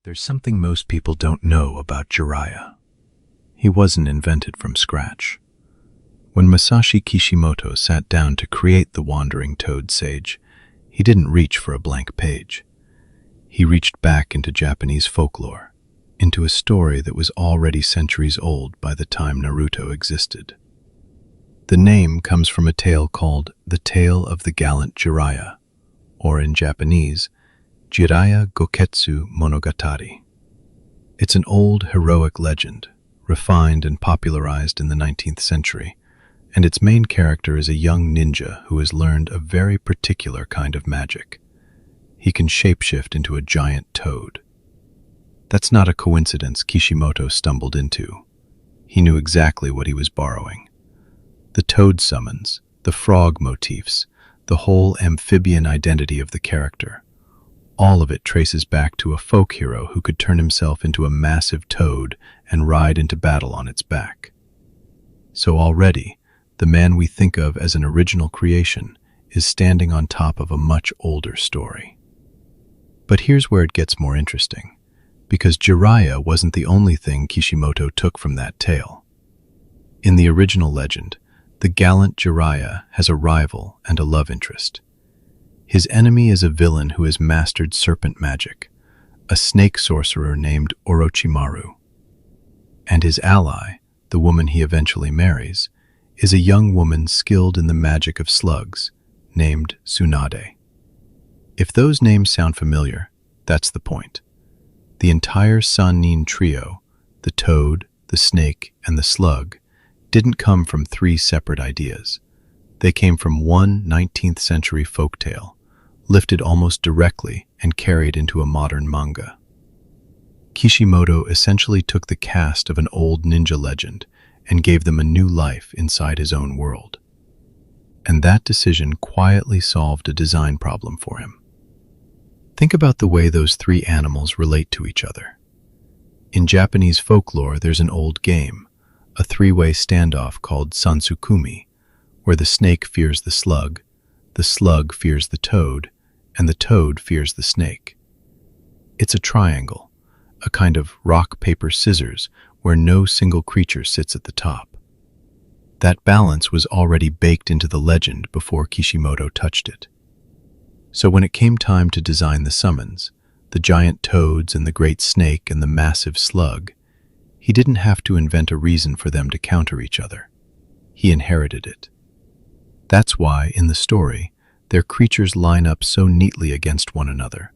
There's something most people don't know about Jiraiya. He wasn't invented from scratch. When Masashi Kishimoto sat down to create the Wandering Toad Sage, he didn't reach for a blank page. He reached back into Japanese folklore, into a story that was already centuries old by the time Naruto existed. The name comes from a tale called The Tale of the Gallant Jiraiya, or in Japanese, Jiraiya Goketsu Monogatari. It's an old, heroic legend, refined and popularized in the 19th century, and its main character is a young ninja who has learned a very particular kind of magic. He can shapeshift into a giant toad. That's not a coincidence Kishimoto stumbled into. He knew exactly what he was borrowing. The toad summons, the frog motifs, the whole amphibian identity of the character. All of it traces back to a folk hero who could turn himself into a massive toad and ride into battle on its back. So already, the man we think of as an original creation is standing on top of a much older story. But here's where it gets more interesting, because Jiraiya wasn't the only thing Kishimoto took from that tale. In the original legend, the gallant Jiraiya has a rival and a love interest. His enemy is a villain who has mastered serpent magic, a snake sorcerer named Orochimaru. And his ally, the woman he eventually marries, is a young woman skilled in the magic of slugs, named Tsunade. If those names sound familiar, that's the point. The entire Sannin trio, the toad, the snake, and the slug, didn't come from three separate ideas. They came from one 19th century folktale, lifted almost directly and carried into a modern manga. Kishimoto essentially took the cast of an old ninja legend and gave them a new life inside his own world. And that decision quietly solved a design problem for him. Think about the way those three animals relate to each other. In Japanese folklore, there's an old game, a three-way standoff called sansukumi, where the snake fears the slug fears the toad, and the toad fears the snake. It's a triangle, a kind of rock, paper, scissors, where no single creature sits at the top. That balance was already baked into the legend before Kishimoto touched it. So when it came time to design the summons, the giant toads and the great snake and the massive slug, he didn't have to invent a reason for them to counter each other. He inherited it. That's why, in the story, their creatures line up so neatly against one another.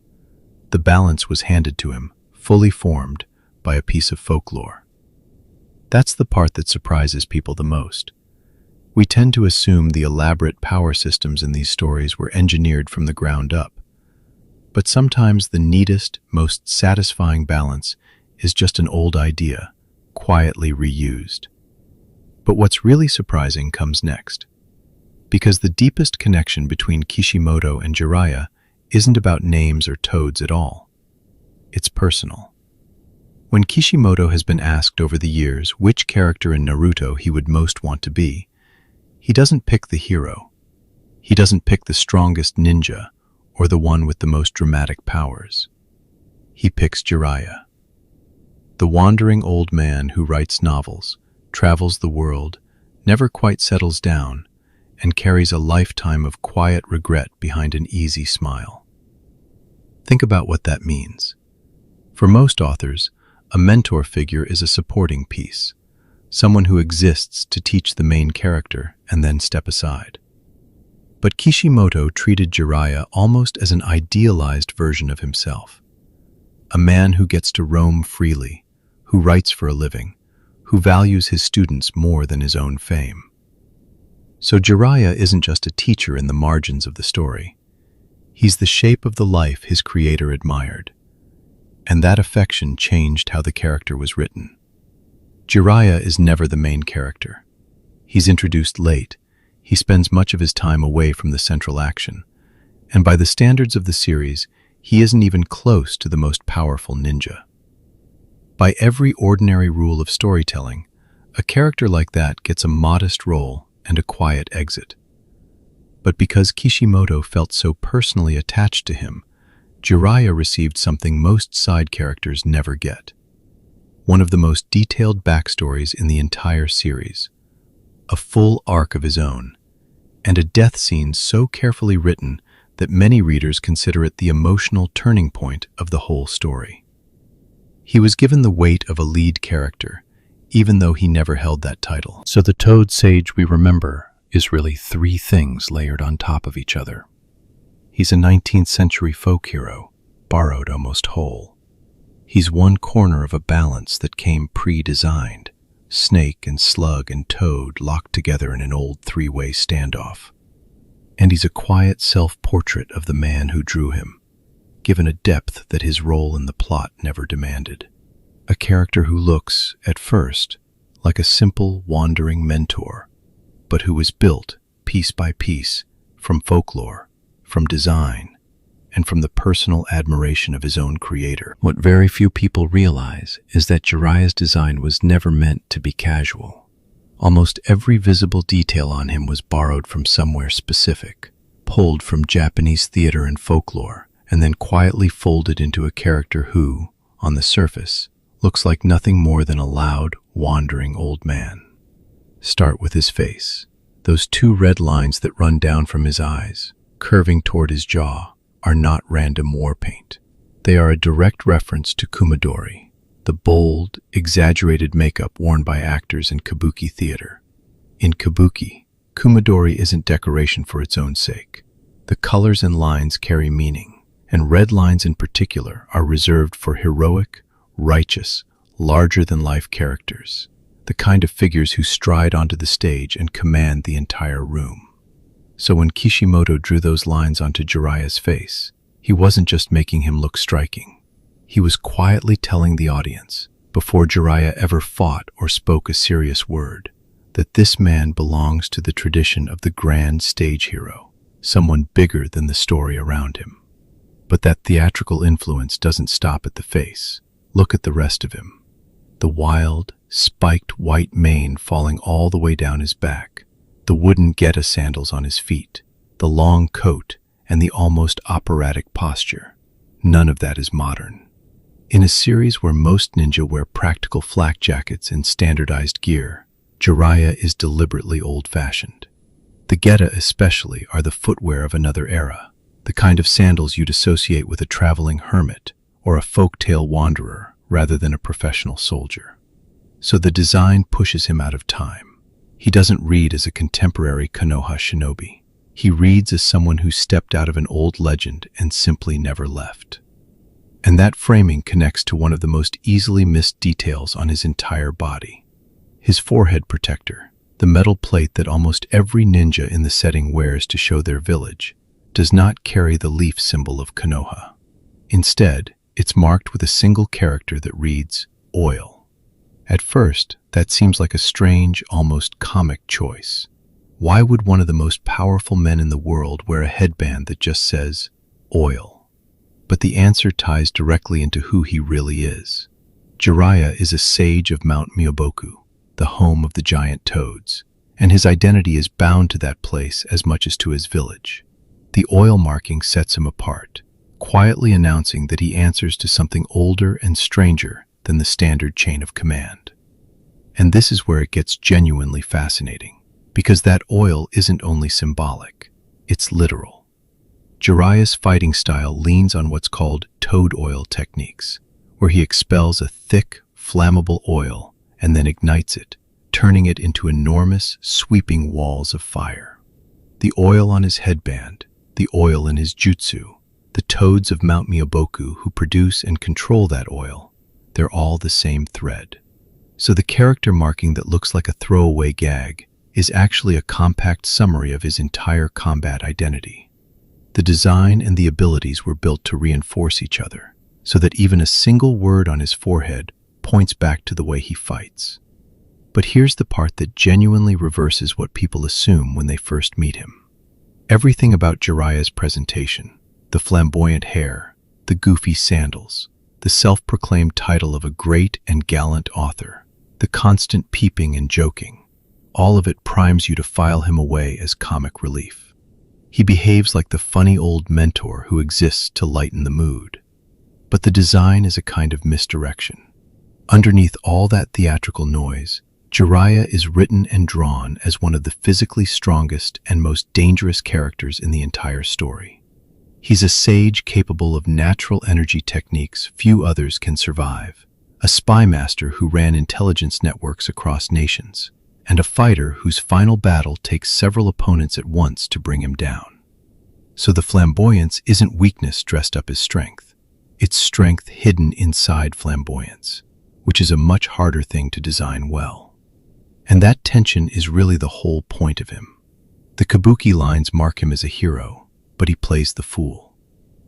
The balance was handed to him, fully formed, by a piece of folklore. That's the part that surprises people the most. We tend to assume the elaborate power systems in these stories were engineered from the ground up. But sometimes the neatest, most satisfying balance is just an old idea, quietly reused. But what's really surprising comes next. Because the deepest connection between Kishimoto and Jiraiya isn't about names or toads at all. It's personal. When Kishimoto has been asked over the years which character in Naruto he would most want to be, he doesn't pick the hero. He doesn't pick the strongest ninja or the one with the most dramatic powers. He picks Jiraiya. The wandering old man who writes novels, travels the world, never quite settles down, and carries a lifetime of quiet regret behind an easy smile. Think about what that means. For most authors, a mentor figure is a supporting piece, someone who exists to teach the main character and then step aside. But Kishimoto treated Jiraiya almost as an idealized version of himself, a man who gets to roam freely, who writes for a living, who values his students more than his own fame. So Jiraiya isn't just a teacher in the margins of the story. He's the shape of the life his creator admired. And that affection changed how the character was written. Jiraiya is never the main character. He's introduced late. He spends much of his time away from the central action. And by the standards of the series, he isn't even close to the most powerful ninja. By every ordinary rule of storytelling, a character like that gets a modest role and a quiet exit. But because Kishimoto felt so personally attached to him, Jiraiya received something most side characters never get. One of the most detailed backstories in the entire series, a full arc of his own, and a death scene so carefully written that many readers consider it the emotional turning point of the whole story. He was given the weight of a lead character, even though he never held that title. So the Toad Sage we remember is really three things layered on top of each other. He's a 19th century folk hero, borrowed almost whole. He's one corner of a balance that came pre-designed, snake and slug and toad locked together in an old three-way standoff. And he's a quiet self-portrait of the man who drew him, given a depth that his role in the plot never demanded. A character who looks, at first, like a simple, wandering mentor, but who was built, piece by piece, from folklore, from design, and from the personal admiration of his own creator. What very few people realize is that Jiraiya's design was never meant to be casual. Almost every visible detail on him was borrowed from somewhere specific, pulled from Japanese theater and folklore, and then quietly folded into a character who, on the surface, looks like nothing more than a loud, wandering old man. Start with his face. Those two red lines that run down from his eyes, curving toward his jaw, are not random war paint. They are a direct reference to kumadori, the bold, exaggerated makeup worn by actors in kabuki theater. In kabuki, kumadori isn't decoration for its own sake. The colors and lines carry meaning, and red lines in particular are reserved for heroic, righteous, larger-than-life characters, the kind of figures who stride onto the stage and command the entire room. So when Kishimoto drew those lines onto Jiraiya's face, he wasn't just making him look striking. He was quietly telling the audience, before Jiraiya ever fought or spoke a serious word, that this man belongs to the tradition of the grand stage hero, someone bigger than the story around him. But that theatrical influence doesn't stop at the face. Look at the rest of him. The wild, spiked white mane falling all the way down his back, the wooden geta sandals on his feet, the long coat, and the almost operatic posture. None of that is modern. In a series where most ninja wear practical flak jackets and standardized gear, Jiraiya is deliberately old-fashioned. The geta especially are the footwear of another era, the kind of sandals you'd associate with a traveling hermit or a folktale wanderer rather than a professional soldier. So the design pushes him out of time. He doesn't read as a contemporary Konoha shinobi. He reads as someone who stepped out of an old legend and simply never left. And that framing connects to one of the most easily missed details on his entire body. His forehead protector, the metal plate that almost every ninja in the setting wears to show their village, does not carry the leaf symbol of Konoha. Instead, it's marked with a single character that reads, oil. At first, that seems like a strange, almost comic choice. Why would one of the most powerful men in the world wear a headband that just says, oil? But the answer ties directly into who he really is. Jiraiya is a sage of Mount Myoboku, the home of the giant toads, and his identity is bound to that place as much as to his village. The oil marking sets him apart, quietly announcing that he answers to something older and stranger than the standard chain of command. And this is where it gets genuinely fascinating, because that oil isn't only symbolic, it's literal. Jiraiya's fighting style leans on what's called toad oil techniques, where he expels a thick, flammable oil and then ignites it, turning it into enormous, sweeping walls of fire. The oil on his headband, the oil in his jutsu, the toads of Mount Myoboku who produce and control that oil, they're all the same thread. So the character marking that looks like a throwaway gag is actually a compact summary of his entire combat identity. The design and the abilities were built to reinforce each other, so that even a single word on his forehead points back to the way he fights. But here's the part that genuinely reverses what people assume when they first meet him. Everything about Jiraiya's presentation, the flamboyant hair, the goofy sandals, the self-proclaimed title of a great and gallant author, the constant peeping and joking, all of it primes you to file him away as comic relief. He behaves like the funny old mentor who exists to lighten the mood. But the design is a kind of misdirection. Underneath all that theatrical noise, Jiraiya is written and drawn as one of the physically strongest and most dangerous characters in the entire story. He's a sage capable of natural energy techniques few others can survive, a spy master who ran intelligence networks across nations, and a fighter whose final battle takes several opponents at once to bring him down. So the flamboyance isn't weakness dressed up as strength. It's strength hidden inside flamboyance, which is a much harder thing to design well. And that tension is really the whole point of him. The kabuki lines mark him as a hero, but he plays the fool.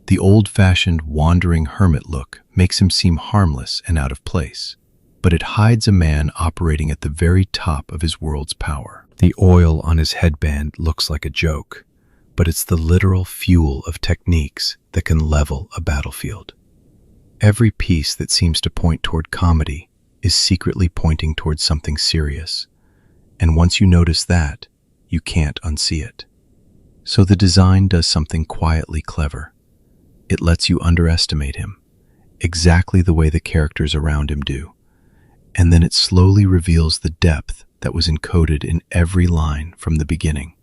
The old-fashioned, wandering hermit look makes him seem harmless and out of place, but it hides a man operating at the very top of his world's power. The oil on his headband looks like a joke, but it's the literal fuel of techniques that can level a battlefield. Every piece that seems to point toward comedy is secretly pointing toward something serious, and once you notice that, you can't unsee it. So the design does something quietly clever. It lets you underestimate him, exactly the way the characters around him do, and then it slowly reveals the depth that was encoded in every line from the beginning.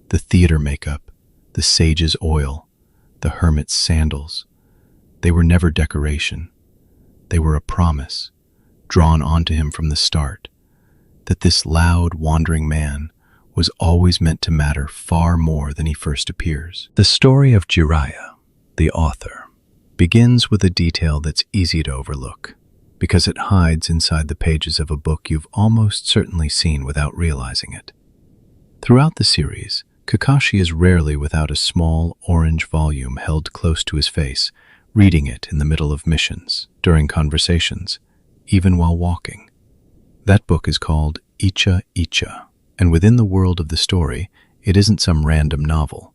The theater makeup, the sage's oil, the hermit's sandals, they were never decoration. They were a promise, drawn onto him from the start, that this loud, wandering man was always meant to matter far more than he first appears. The story of Jiraiya, the author, begins with a detail that's easy to overlook, because it hides inside the pages of a book you've almost certainly seen without realizing it. Throughout the series, Kakashi is rarely without a small, orange volume held close to his face, reading it in the middle of missions, during conversations, even while walking. That book is called Icha Icha, and within the world of the story, it isn't some random novel.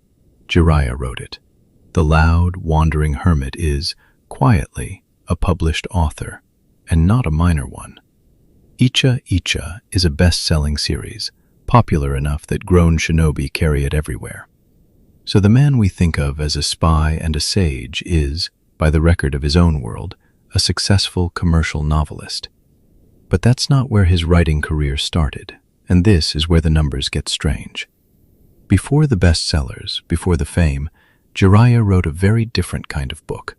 Jiraiya wrote it. The loud, wandering hermit is, quietly, a published author, and not a minor one. Icha Icha is a best-selling series, popular enough that grown shinobi carry it everywhere. So the man we think of as a spy and a sage is, by the record of his own world, a successful commercial novelist. But that's not where his writing career started, and this is where the numbers get strange. Before the bestsellers, before the fame, Jiraiya wrote a very different kind of book.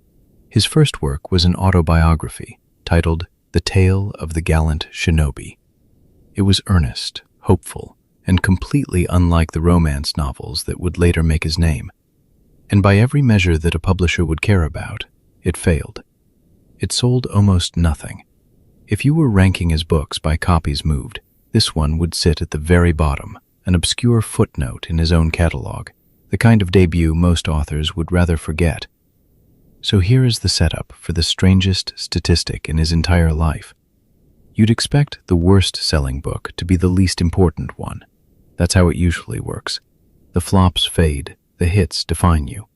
His first work was an autobiography titled The Tale of the Gallant Shinobi. It was earnest, hopeful, and completely unlike the romance novels that would later make his name. And by every measure that a publisher would care about, it failed. It sold almost nothing. If you were ranking his books by copies moved, this one would sit at the very bottom, an obscure footnote in his own catalog, the kind of debut most authors would rather forget. So here is the setup for the strangest statistic in his entire life. You'd expect the worst-selling book to be the least important one. That's how it usually works. The flops fade, the hits define you.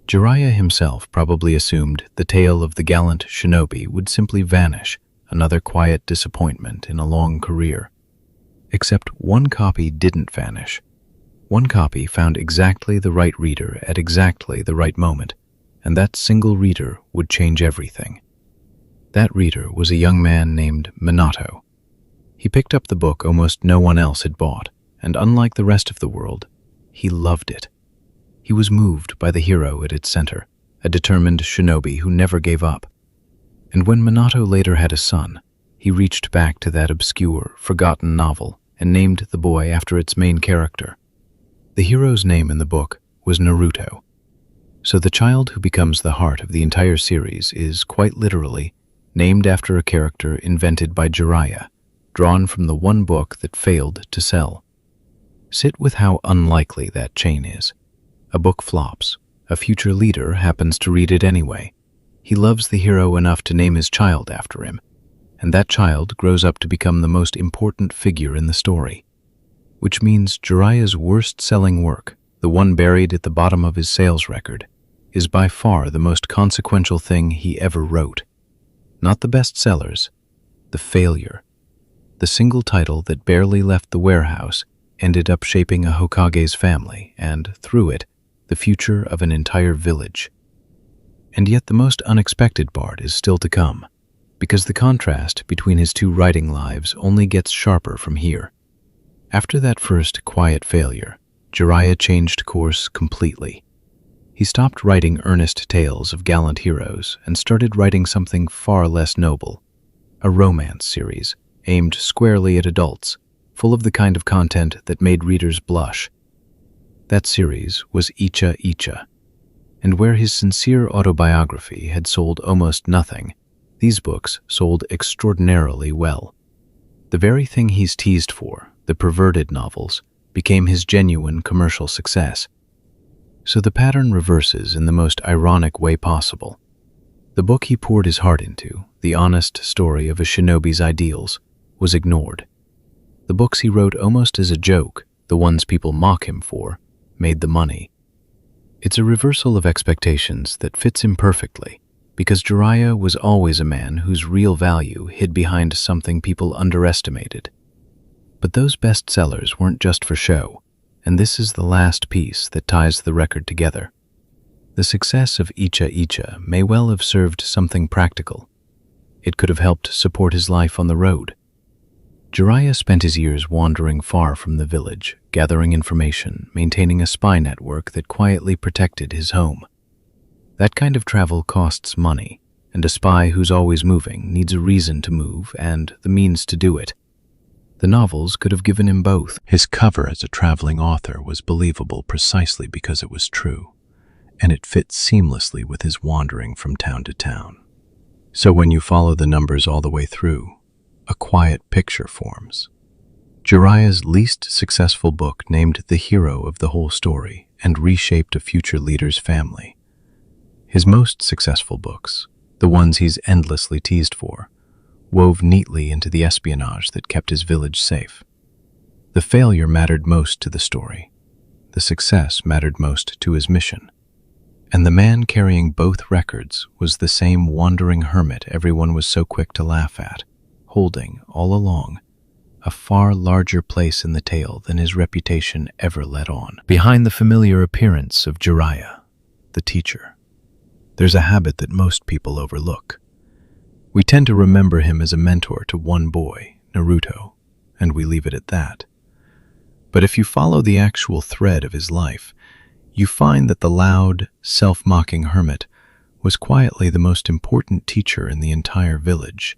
Jiraiya himself probably assumed The Tale of the Gallant Shinobi would simply vanish, another quiet disappointment in a long career. Except one copy didn't vanish. One copy found exactly the right reader at exactly the right moment, and that single reader would change everything. That reader was a young man named Minato. He picked up the book almost no one else had bought, and unlike the rest of the world, he loved it. He was moved by the hero at its center, a determined shinobi who never gave up. And when Minato later had a son, he reached back to that obscure, forgotten novel and named the boy after its main character. The hero's name in the book was Naruto. So the child who becomes the heart of the entire series is, quite literally, named after a character invented by Jiraiya, drawn from the one book that failed to sell. Sit with how unlikely that chain is. A book flops. A future leader happens to read it anyway. He loves the hero enough to name his child after him, and that child grows up to become the most important figure in the story. Which means Jiraiya's worst-selling work, the one buried at the bottom of his sales record, is by far the most consequential thing he ever wrote. Not the bestsellers, the failure. The single title that barely left the warehouse, ended up shaping a Hokage's family and, through it, the future of an entire village. And yet the most unexpected part is still to come, because the contrast between his two writing lives only gets sharper from here. After that first quiet failure, Jiraiya changed course completely. He stopped writing earnest tales of gallant heroes and started writing something far less noble, a romance series aimed squarely at adults, full of the kind of content that made readers blush. That series was Icha Icha, and where his sincere autobiography had sold almost nothing, these books sold extraordinarily well. The very thing he's teased for, the perverted novels, became his genuine commercial success. So the pattern reverses in the most ironic way possible. The book he poured his heart into, the honest story of a shinobi's ideals, was ignored. The books he wrote almost as a joke, the ones people mock him for, made the money. It's a reversal of expectations that fits him perfectly, because Jiraiya was always a man whose real value hid behind something people underestimated. But those bestsellers weren't just for show, and this is the last piece that ties the record together. The success of Icha Icha may well have served something practical. It could have helped support his life on the road. Jiraiya spent his years wandering far from the village, gathering information, maintaining a spy network that quietly protected his home. That kind of travel costs money, and a spy who's always moving needs a reason to move and the means to do it. The novels could have given him both. His cover as a traveling author was believable precisely because it was true, and it fit seamlessly with his wandering from town to town. So when you follow the numbers all the way through, a quiet picture forms. Jiraiya's least successful book named the hero of the whole story and reshaped a future leader's family. His most successful books, the ones he's endlessly teased for, wove neatly into the espionage that kept his village safe. The failure mattered most to the story. The success mattered most to his mission. And the man carrying both records was the same wandering hermit everyone was so quick to laugh at, holding, all along, a far larger place in the tale than his reputation ever let on. Behind the familiar appearance of Jiraiya, the teacher, there's a habit that most people overlook. We tend to remember him as a mentor to one boy, Naruto, and we leave it at that. But if you follow the actual thread of his life, you find that the loud, self-mocking hermit was quietly the most important teacher in the entire village,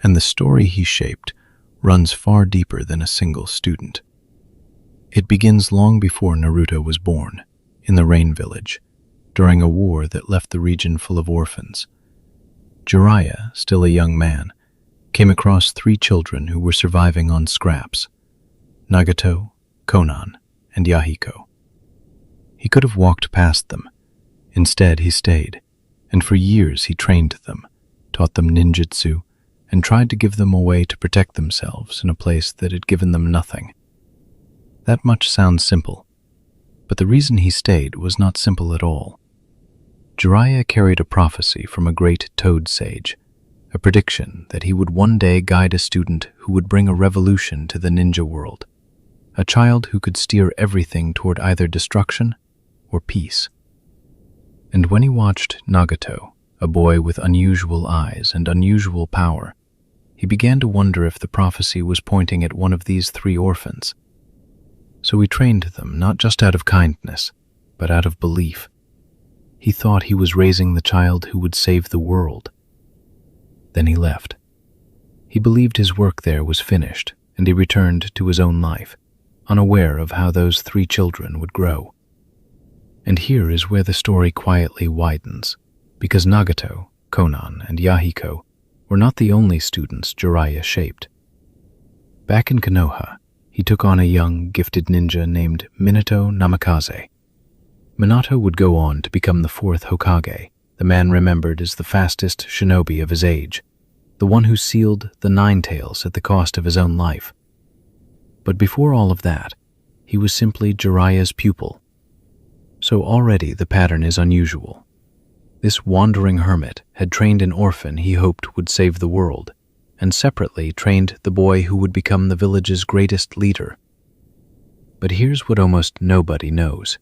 and the story he shaped runs far deeper than a single student. It begins long before Naruto was born, in the Rain Village, during a war that left the region full of orphans. Jiraiya, still a young man, came across 3 children who were surviving on scraps: Nagato, Konan, and Yahiko. He could have walked past them. Instead, he stayed, and for years he trained them, taught them ninjutsu, and tried to give them a way to protect themselves in a place that had given them nothing. That much sounds simple, but the reason he stayed was not simple at all. Jiraiya carried a prophecy from a great toad sage, a prediction that he would one day guide a student who would bring a revolution to the ninja world, a child who could steer everything toward either destruction or peace. And when he watched Nagato, a boy with unusual eyes and unusual power, he began to wonder if the prophecy was pointing at one of these 3 orphans. So he trained them not just out of kindness, but out of belief. He thought he was raising the child who would save the world. Then he left. He believed his work there was finished, and he returned to his own life, unaware of how those 3 children would grow. And here is where the story quietly widens, because Nagato, Konan, and Yahiko were not the only students Jiraiya shaped. Back in Konoha, he took on a young, gifted ninja named Minato Namikaze. Minato would go on to become the 4th Hokage, the man remembered as the fastest shinobi of his age, the one who sealed the 9 tails at the cost of his own life. But before all of that, he was simply Jiraiya's pupil. So already the pattern is unusual. This wandering hermit had trained an orphan he hoped would save the world, and separately trained the boy who would become the village's greatest leader. But here's what almost nobody knows.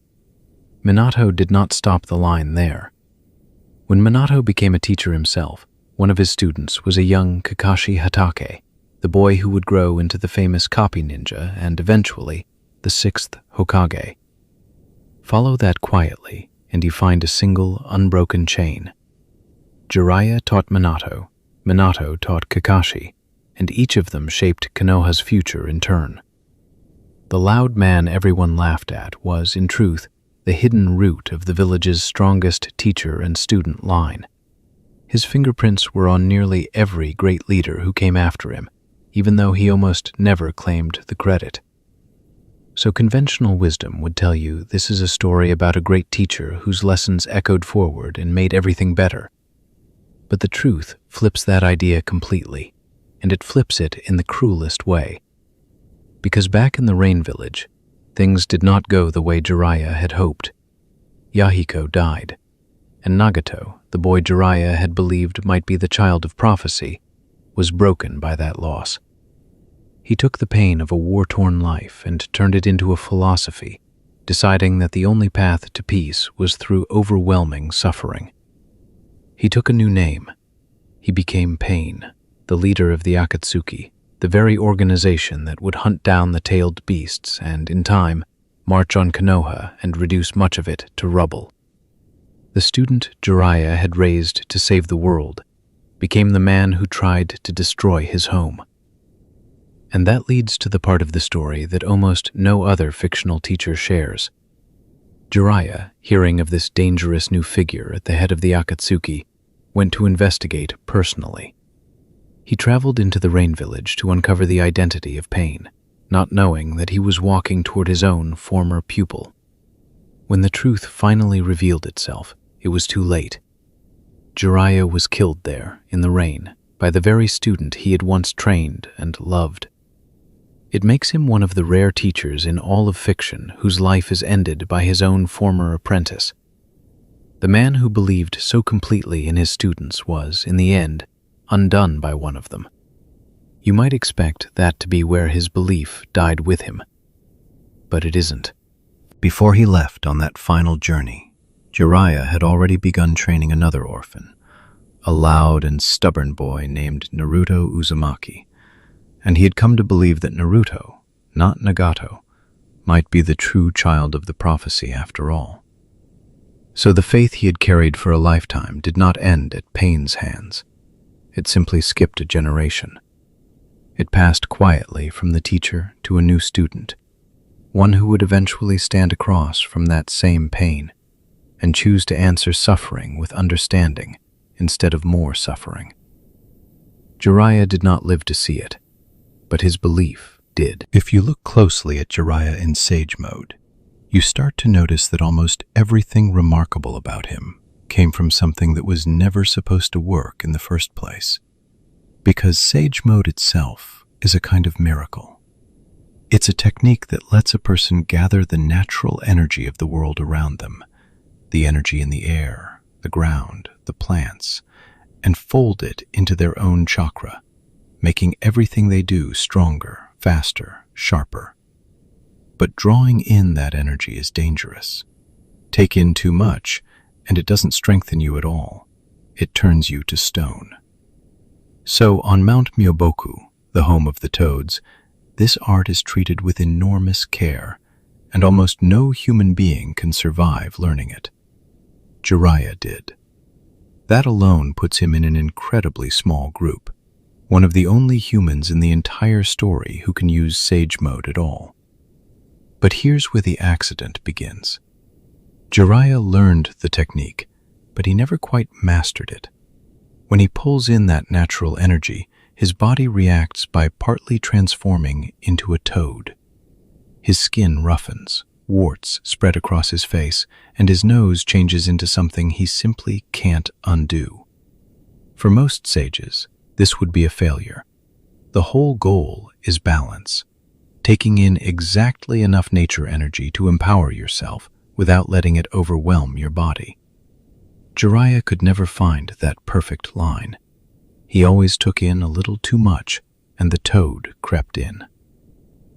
Minato did not stop the line there. When Minato became a teacher himself, one of his students was a young Kakashi Hatake, the boy who would grow into the famous copy ninja and eventually the 6th Hokage. Follow that quietly, and you find a single, unbroken chain. Jiraiya taught Minato, Minato taught Kakashi, and each of them shaped Konoha's future in turn. The loud man everyone laughed at was, in truth, the hidden root of the village's strongest teacher and student line. His fingerprints were on nearly every great leader who came after him, even though he almost never claimed the credit. So conventional wisdom would tell you this is a story about a great teacher whose lessons echoed forward and made everything better. But the truth flips that idea completely, and it flips it in the cruelest way. Because back in the Rain Village, things did not go the way Jiraiya had hoped. Yahiko died, and Nagato, the boy Jiraiya had believed might be the child of prophecy, was broken by that loss. He took the pain of a war-torn life and turned it into a philosophy, deciding that the only path to peace was through overwhelming suffering. He took a new name. He became Pain, the leader of the Akatsuki, the very organization that would hunt down the tailed beasts and, in time, march on Konoha and reduce much of it to rubble. The student Jiraiya had raised to save the world became the man who tried to destroy his home. And that leads to the part of the story that almost no other fictional teacher shares. Jiraiya, hearing of this dangerous new figure at the head of the Akatsuki, went to investigate personally. He traveled into the Rain Village to uncover the identity of Pain, not knowing that he was walking toward his own former pupil. When the truth finally revealed itself, it was too late. Jiraiya was killed there, in the rain, by the very student he had once trained and loved. It makes him one of the rare teachers in all of fiction whose life is ended by his own former apprentice. The man who believed so completely in his students was, in the end, undone by one of them. You might expect that to be where his belief died with him. But it isn't. Before he left on that final journey, Jiraiya had already begun training another orphan, a loud and stubborn boy named Naruto Uzumaki, and he had come to believe that Naruto, not Nagato, might be the true child of the prophecy after all. So the faith he had carried for a lifetime did not end at Pain's hands. It simply skipped a generation. It passed quietly from the teacher to a new student, one who would eventually stand across from that same pain and choose to answer suffering with understanding instead of more suffering. Jiraiya did not live to see it, but his belief did. If you look closely at Jiraiya in Sage Mode, you start to notice that almost everything remarkable about him came from something that was never supposed to work in the first place. Because Sage Mode itself is a kind of miracle. It's a technique that lets a person gather the natural energy of the world around them, the energy in the air, the ground, the plants, and fold it into their own chakra, making everything they do stronger, faster, sharper. But drawing in that energy is dangerous. Take in too much, and it doesn't strengthen you at all. It turns you to stone. So on Mount Myoboku, the home of the toads, this art is treated with enormous care, and almost no human being can survive learning it. Jiraiya did. That alone puts him in an incredibly small group, one of the only humans in the entire story who can use Sage Mode at all. But here's where the accident begins. Jiraiya learned the technique, but he never quite mastered it. When he pulls in that natural energy, his body reacts by partly transforming into a toad. His skin roughens, warts spread across his face, and his nose changes into something he simply can't undo. For most sages, this would be a failure. The whole goal is balance, taking in exactly enough nature energy to empower yourself without letting it overwhelm your body. Jiraiya could never find that perfect line. He always took in a little too much, and the toad crept in.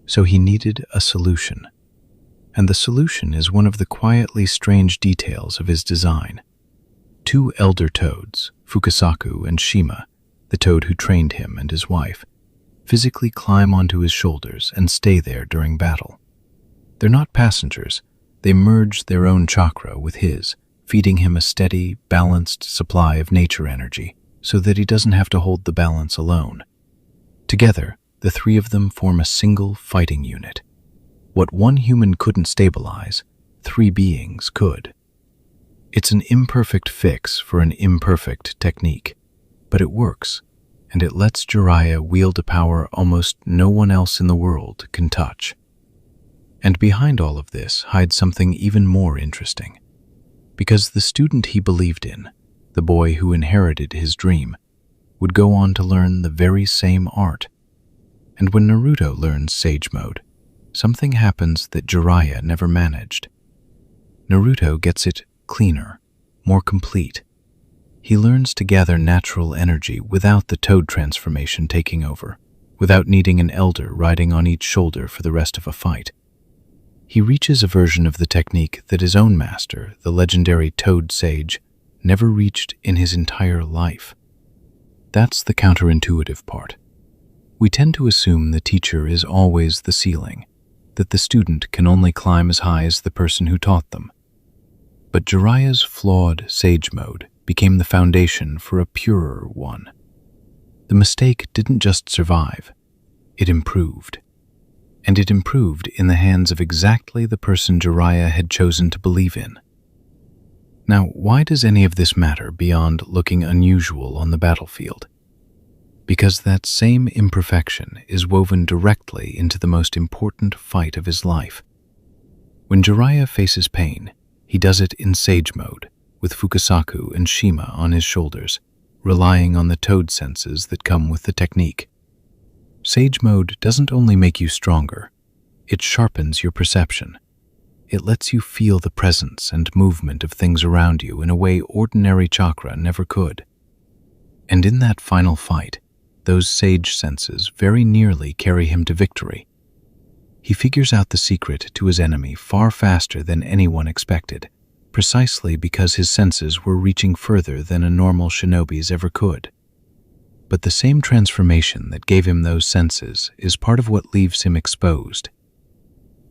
So he needed a solution, And the solution is one of the quietly strange details of his design. Two elder toads, Fukasaku and Shima, the toad who trained him and his wife, physically climb onto his shoulders and stay there during battle. They're not passengers. They merge their own chakra with his, feeding him a steady, balanced supply of nature energy so that he doesn't have to hold the balance alone. Together, the three of them form a single fighting unit. What one human couldn't stabilize, three beings could. It's an imperfect fix for an imperfect technique, but it works, and it lets Jiraiya wield a power almost no one else in the world can touch. And behind all of this hides something even more interesting. Because the student he believed in, the boy who inherited his dream, would go on to learn the very same art. And when Naruto learns Sage Mode, something happens that Jiraiya never managed. Naruto gets it cleaner, more complete. He learns to gather natural energy without the toad transformation taking over, without needing an elder riding on each shoulder for the rest of a fight. He reaches a version of the technique that his own master, the legendary Toad Sage, never reached in his entire life. That's the counterintuitive part. We tend to assume the teacher is always the ceiling, that the student can only climb as high as the person who taught them. But Jiraiya's flawed Sage Mode became the foundation for a purer one. The mistake didn't just survive, it improved. And it improved in the hands of exactly the person Jiraiya had chosen to believe in. Now, why does any of this matter beyond looking unusual on the battlefield? Because that same imperfection is woven directly into the most important fight of his life. When Jiraiya faces pain, he does it in Sage Mode, with Fukasaku and Shima on his shoulders, relying on the toad senses that come with the technique. Sage Mode doesn't only make you stronger, it sharpens your perception. It lets you feel the presence and movement of things around you in a way ordinary chakra never could. And in that final fight, those sage senses very nearly carry him to victory. He figures out the secret to his enemy far faster than anyone expected, precisely because his senses were reaching further than a normal shinobi's ever could. But the same transformation that gave him those senses is part of what leaves him exposed.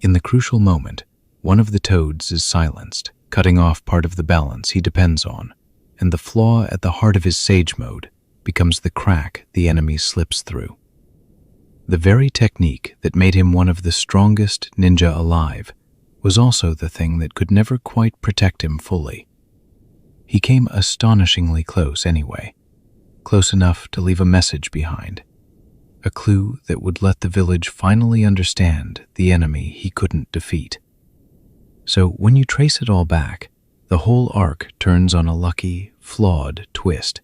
In the crucial moment, one of the toads is silenced, cutting off part of the balance he depends on, and the flaw at the heart of his Sage Mode becomes the crack the enemy slips through. The very technique that made him one of the strongest ninja alive was also the thing that could never quite protect him fully. He came astonishingly close anyway, close enough to leave a message behind, a clue that would let the village finally understand the enemy he couldn't defeat. So when you trace it all back, the whole arc turns on a lucky, flawed twist.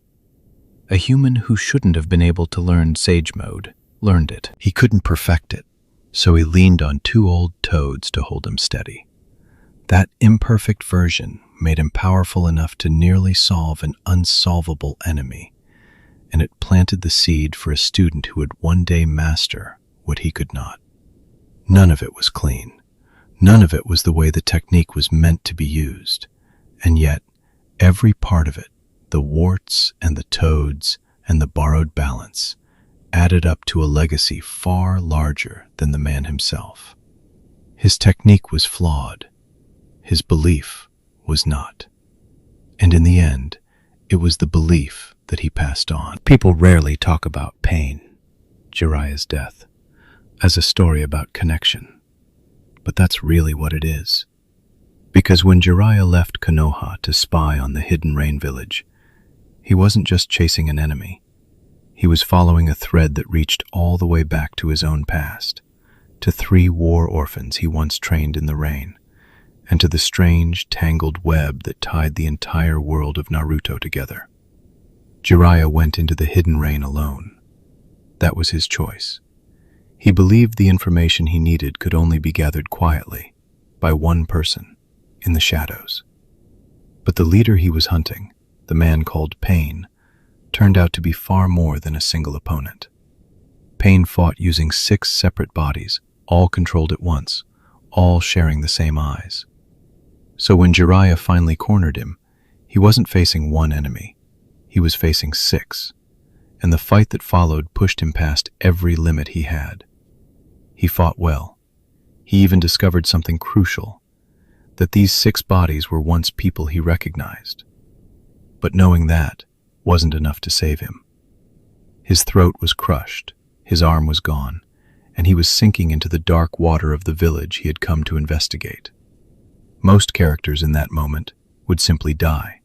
A human who shouldn't have been able to learn Sage Mode learned it. He couldn't perfect it, so he leaned on two old toads to hold him steady. That imperfect version made him powerful enough to nearly solve an unsolvable enemy, and it planted the seed for a student who would one day master what he could not. None of it was clean. None of it was the way the technique was meant to be used. And yet, every part of it, the warts and the toads and the borrowed balance, added up to a legacy far larger than the man himself. His technique was flawed. His belief was not. And in the end, it was the belief that he passed on. People rarely talk about pain, Jiraiya's death, as a story about connection. But that's really what it is. Because when Jiraiya left Konoha to spy on the hidden rain village, he wasn't just chasing an enemy. He was following a thread that reached all the way back to his own past, to 3 war orphans he once trained in the rain, and to the strange, tangled web that tied the entire world of Naruto together. Jiraiya went into the hidden rain alone. That was his choice. He believed the information he needed could only be gathered quietly, by one person, in the shadows. But the leader he was hunting, the man called Pain, turned out to be far more than a single opponent. Pain fought using 6 separate bodies, all controlled at once, all sharing the same eyes. So when Jiraiya finally cornered him, he wasn't facing one enemy. He was facing 6, and the fight that followed pushed him past every limit he had. He fought well. He even discovered something crucial, that these 6 bodies were once people he recognized. But knowing that wasn't enough to save him. His throat was crushed, his arm was gone, and he was sinking into the dark water of the village he had come to investigate. Most characters in that moment would simply die.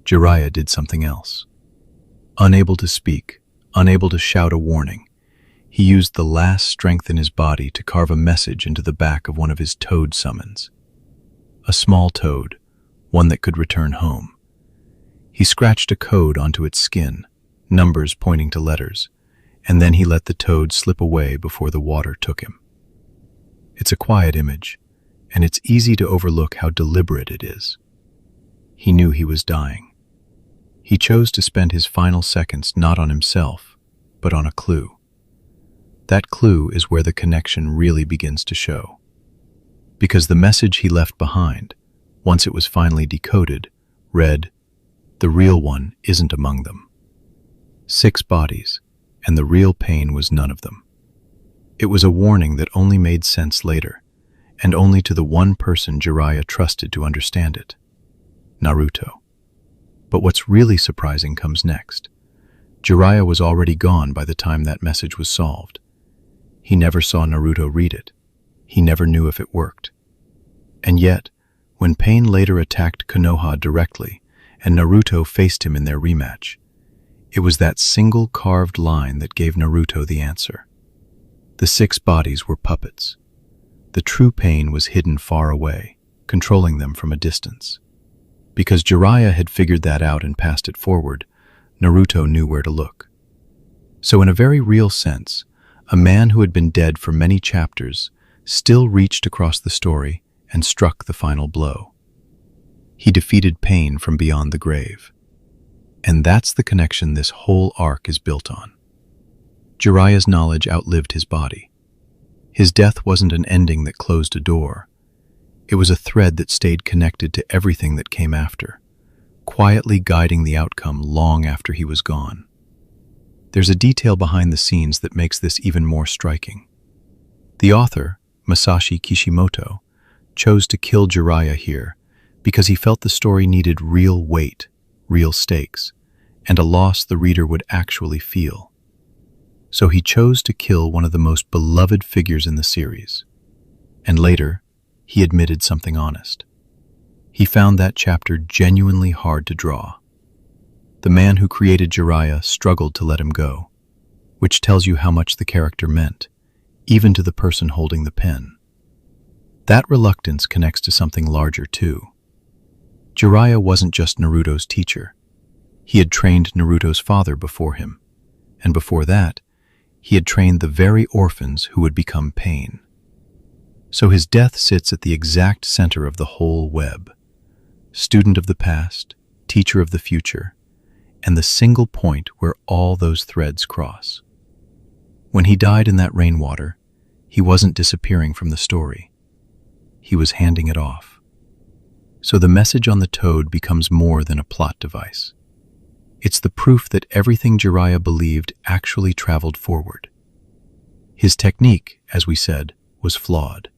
Jiraiya did something else. Unable to speak, unable to shout a warning, he used the last strength in his body to carve a message into the back of one of his toad summons. A small toad, one that could return home. He scratched a code onto its skin, numbers pointing to letters, and then he let the toad slip away before the water took him. It's a quiet image, and it's easy to overlook how deliberate it is. He knew he was dying. He chose to spend his final seconds not on himself, but on a clue. That clue is where the connection really begins to show. Because the message he left behind, once it was finally decoded, read, "The real one isn't among them." 6 bodies, and the real pain was none of them. It was a warning that only made sense later, and only to the one person Jiraiya trusted to understand it, Naruto. But what's really surprising comes next. Jiraiya was already gone by the time that message was solved. He never saw Naruto read it. He never knew if it worked. And yet, when Pain later attacked Konoha directly, and Naruto faced him in their rematch, it was that single carved line that gave Naruto the answer. The 6 bodies were puppets. The true Pain was hidden far away, controlling them from a distance. Because Jiraiya had figured that out and passed it forward, Naruto knew where to look. So in a very real sense, a man who had been dead for many chapters still reached across the story and struck the final blow. He defeated Pain from beyond the grave. And that's the connection this whole arc is built on. Jiraiya's knowledge outlived his body. His death wasn't an ending that closed a door. It was a thread that stayed connected to everything that came after, quietly guiding the outcome long after he was gone. There's a detail behind the scenes that makes this even more striking. The author, Masashi Kishimoto, chose to kill Jiraiya here because he felt the story needed real weight, real stakes, and a loss the reader would actually feel. So he chose to kill one of the most beloved figures in the series. And later, he admitted something honest. He found that chapter genuinely hard to draw. The man who created Jiraiya struggled to let him go, which tells you how much the character meant, even to the person holding the pen. That reluctance connects to something larger too. Jiraiya wasn't just Naruto's teacher. He had trained Naruto's father before him, and before that, he had trained the very orphans who would become Pain. So his death sits at the exact center of the whole web. Student of the past, teacher of the future, and the single point where all those threads cross. When he died in that rainwater, he wasn't disappearing from the story. He was handing it off. So the message on the toad becomes more than a plot device. It's the proof that everything Jiraiya believed actually traveled forward. His technique, as we said, was flawed.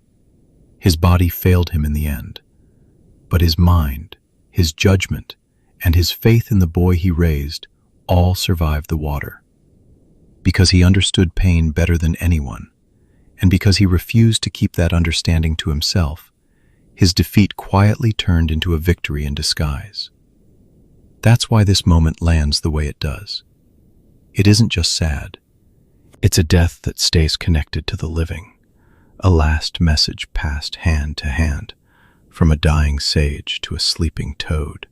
His body failed him in the end. But his mind, his judgment, and his faith in the boy he raised all survived the water. Because he understood pain better than anyone, and because he refused to keep that understanding to himself, his defeat quietly turned into a victory in disguise. That's why this moment lands the way it does. It isn't just sad. It's a death that stays connected to the living, a last message passed hand to hand, from a dying sage to a sleeping toad,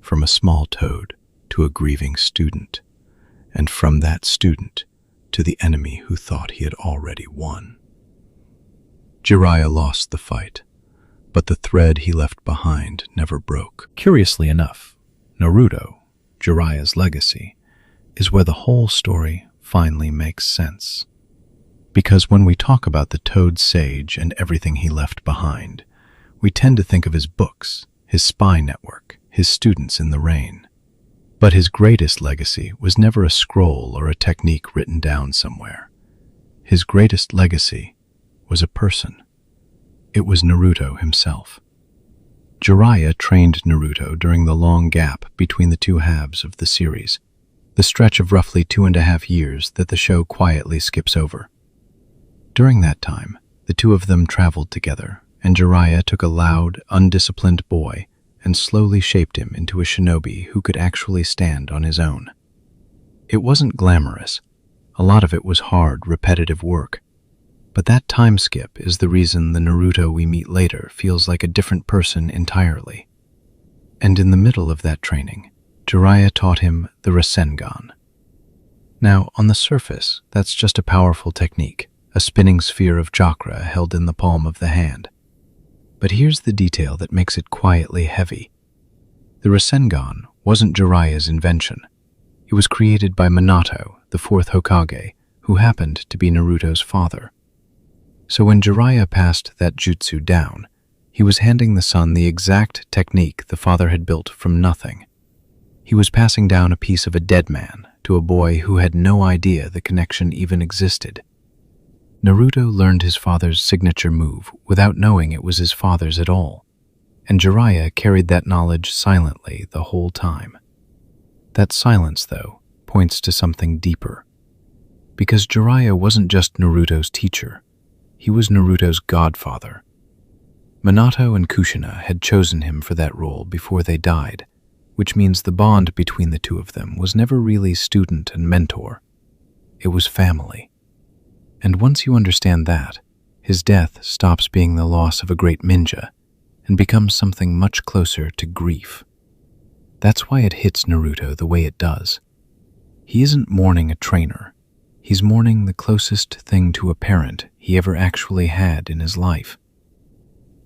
from a small toad to a grieving student, and from that student to the enemy who thought he had already won. Jiraiya lost the fight, but the thread he left behind never broke. Curiously enough, Naruto, Jiraiya's legacy, is where the whole story finally makes sense. Because when we talk about the Toad Sage and everything he left behind, we tend to think of his books, his spy network, his students in the rain. But his greatest legacy was never a scroll or a technique written down somewhere. His greatest legacy was a person. It was Naruto himself. Jiraiya trained Naruto during the long gap between the two halves of the series, the stretch of roughly 2.5 years that the show quietly skips over. During that time, the two of them traveled together, and Jiraiya took a loud, undisciplined boy and slowly shaped him into a shinobi who could actually stand on his own. It wasn't glamorous. A lot of it was hard, repetitive work. But that time skip is the reason the Naruto we meet later feels like a different person entirely. And in the middle of that training, Jiraiya taught him the Rasengan. Now, on the surface, that's just a powerful technique, a spinning sphere of chakra held in the palm of the hand. But here's the detail that makes it quietly heavy. The Rasengan wasn't Jiraiya's invention. It was created by Minato, the fourth Hokage, who happened to be Naruto's father. So when Jiraiya passed that jutsu down, he was handing the son the exact technique the father had built from nothing. He was passing down a piece of a dead man to a boy who had no idea the connection even existed. Naruto learned his father's signature move without knowing it was his father's at all, and Jiraiya carried that knowledge silently the whole time. That silence, though, points to something deeper. Because Jiraiya wasn't just Naruto's teacher, he was Naruto's godfather. Minato and Kushina had chosen him for that role before they died, which means the bond between the two of them was never really student and mentor. It was family. And once you understand that, his death stops being the loss of a great ninja and becomes something much closer to grief. That's why it hits Naruto the way it does. He isn't mourning a trainer. He's mourning the closest thing to a parent he ever actually had in his life.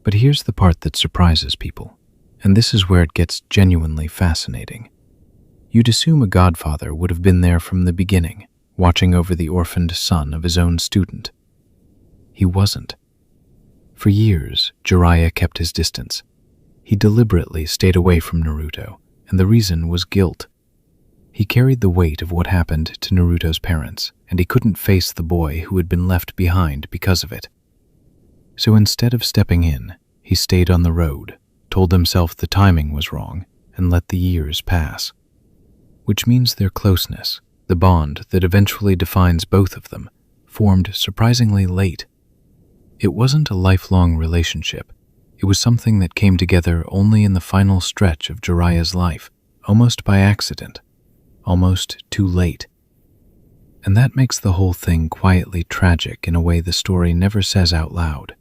But here's the part that surprises people, and this is where it gets genuinely fascinating. You'd assume a godfather would have been there from the beginning, watching over the orphaned son of his own student. He wasn't. For years, Jiraiya kept his distance. He deliberately stayed away from Naruto, and the reason was guilt. He carried the weight of what happened to Naruto's parents, and he couldn't face the boy who had been left behind because of it. So instead of stepping in, he stayed on the road, told himself the timing was wrong, and let the years pass. Which means their closeness, the bond that eventually defines both of them, formed surprisingly late. It wasn't a lifelong relationship. It was something that came together only in the final stretch of Jiraiya's life, almost by accident, almost too late. And that makes the whole thing quietly tragic in a way the story never says out loud.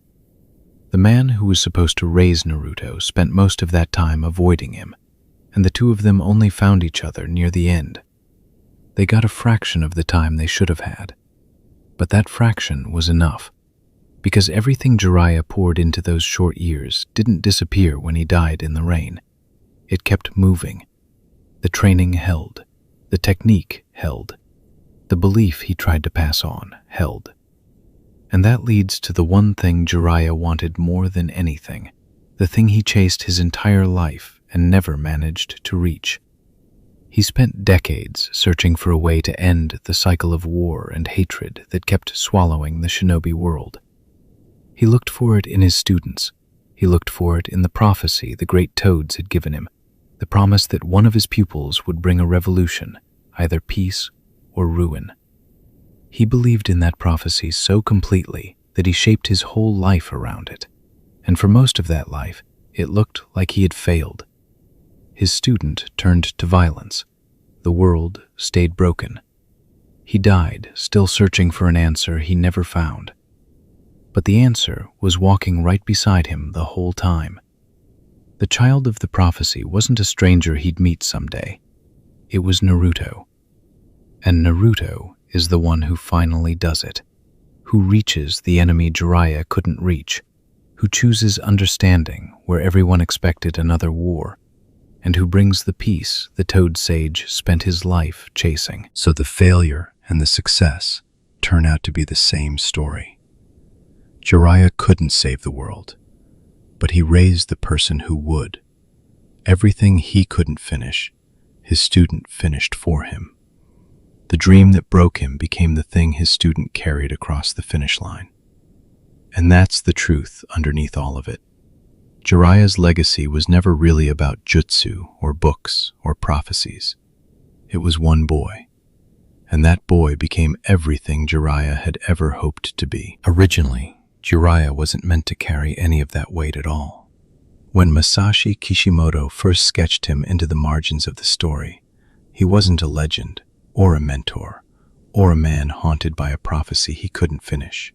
The man who was supposed to raise Naruto spent most of that time avoiding him, and the two of them only found each other near the end. They got a fraction of the time they should have had, but that fraction was enough, because everything Jiraiya poured into those short years didn't disappear when he died in the rain. It kept moving. The training held. The technique held. The belief he tried to pass on held. And that leads to the one thing Jiraiya wanted more than anything, the thing he chased his entire life and never managed to reach. He spent decades searching for a way to end the cycle of war and hatred that kept swallowing the shinobi world. He looked for it in his students. He looked for it in the prophecy the great toads had given him, the promise that one of his pupils would bring a revolution, either peace or ruin. He believed in that prophecy so completely that he shaped his whole life around it. And for most of that life, it looked like he had failed. His student turned to violence. The world stayed broken. He died, still searching for an answer he never found. But the answer was walking right beside him the whole time. The child of the prophecy wasn't a stranger he'd meet someday. It was Naruto. And Naruto is the one who finally does it, who reaches the enemy Jiraiya couldn't reach, who chooses understanding where everyone expected another war, and who brings the peace the Toad Sage spent his life chasing. So the failure and the success turn out to be the same story. Jiraiya couldn't save the world, but he raised the person who would. Everything he couldn't finish, his student finished for him. The dream that broke him became the thing his student carried across the finish line. And that's the truth underneath all of it. Jiraiya's legacy was never really about jutsu or books or prophecies. It was one boy, and that boy became everything Jiraiya had ever hoped to be. Originally, Jiraiya wasn't meant to carry any of that weight at all. When Masashi Kishimoto first sketched him into the margins of the story, he wasn't a legend, or a mentor, or a man haunted by a prophecy he couldn't finish.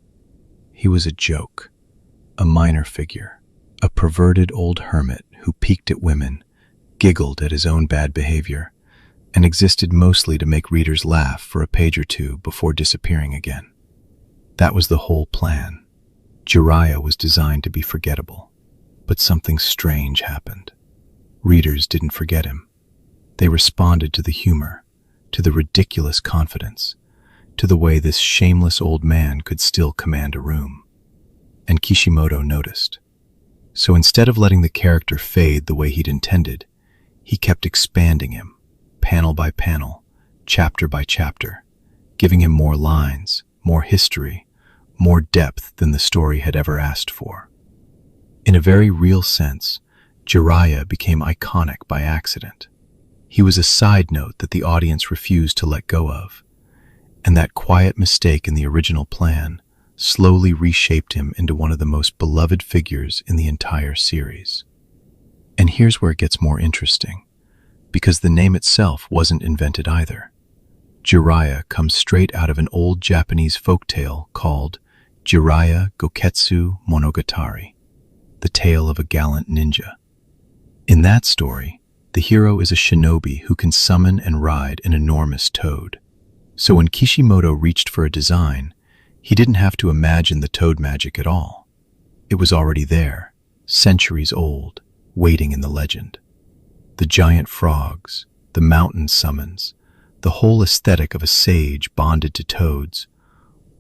He was a joke, a minor figure, a perverted old hermit who peeked at women, giggled at his own bad behavior, and existed mostly to make readers laugh for a page or two before disappearing again. That was the whole plan. Jiraiya was designed to be forgettable, but something strange happened. Readers didn't forget him. They responded to the humor, to the ridiculous confidence, to the way this shameless old man could still command a room. And Kishimoto noticed. So instead of letting the character fade the way he'd intended, he kept expanding him, panel by panel, chapter by chapter, giving him more lines, more history, more depth than the story had ever asked for. In a very real sense, Jiraiya became iconic by accident. He was a side note that the audience refused to let go of, and that quiet mistake in the original plan slowly reshaped him into one of the most beloved figures in the entire series. And here's where it gets more interesting, because the name itself wasn't invented either. Jiraiya comes straight out of an old Japanese folktale called Jiraiya Goketsu Monogatari, the tale of a gallant ninja. In that story, the hero is a shinobi who can summon and ride an enormous toad. So when Kishimoto reached for a design, he didn't have to imagine the toad magic at all. It was already there, centuries old, waiting in the legend. The giant frogs, the mountain summons, the whole aesthetic of a sage bonded to toads,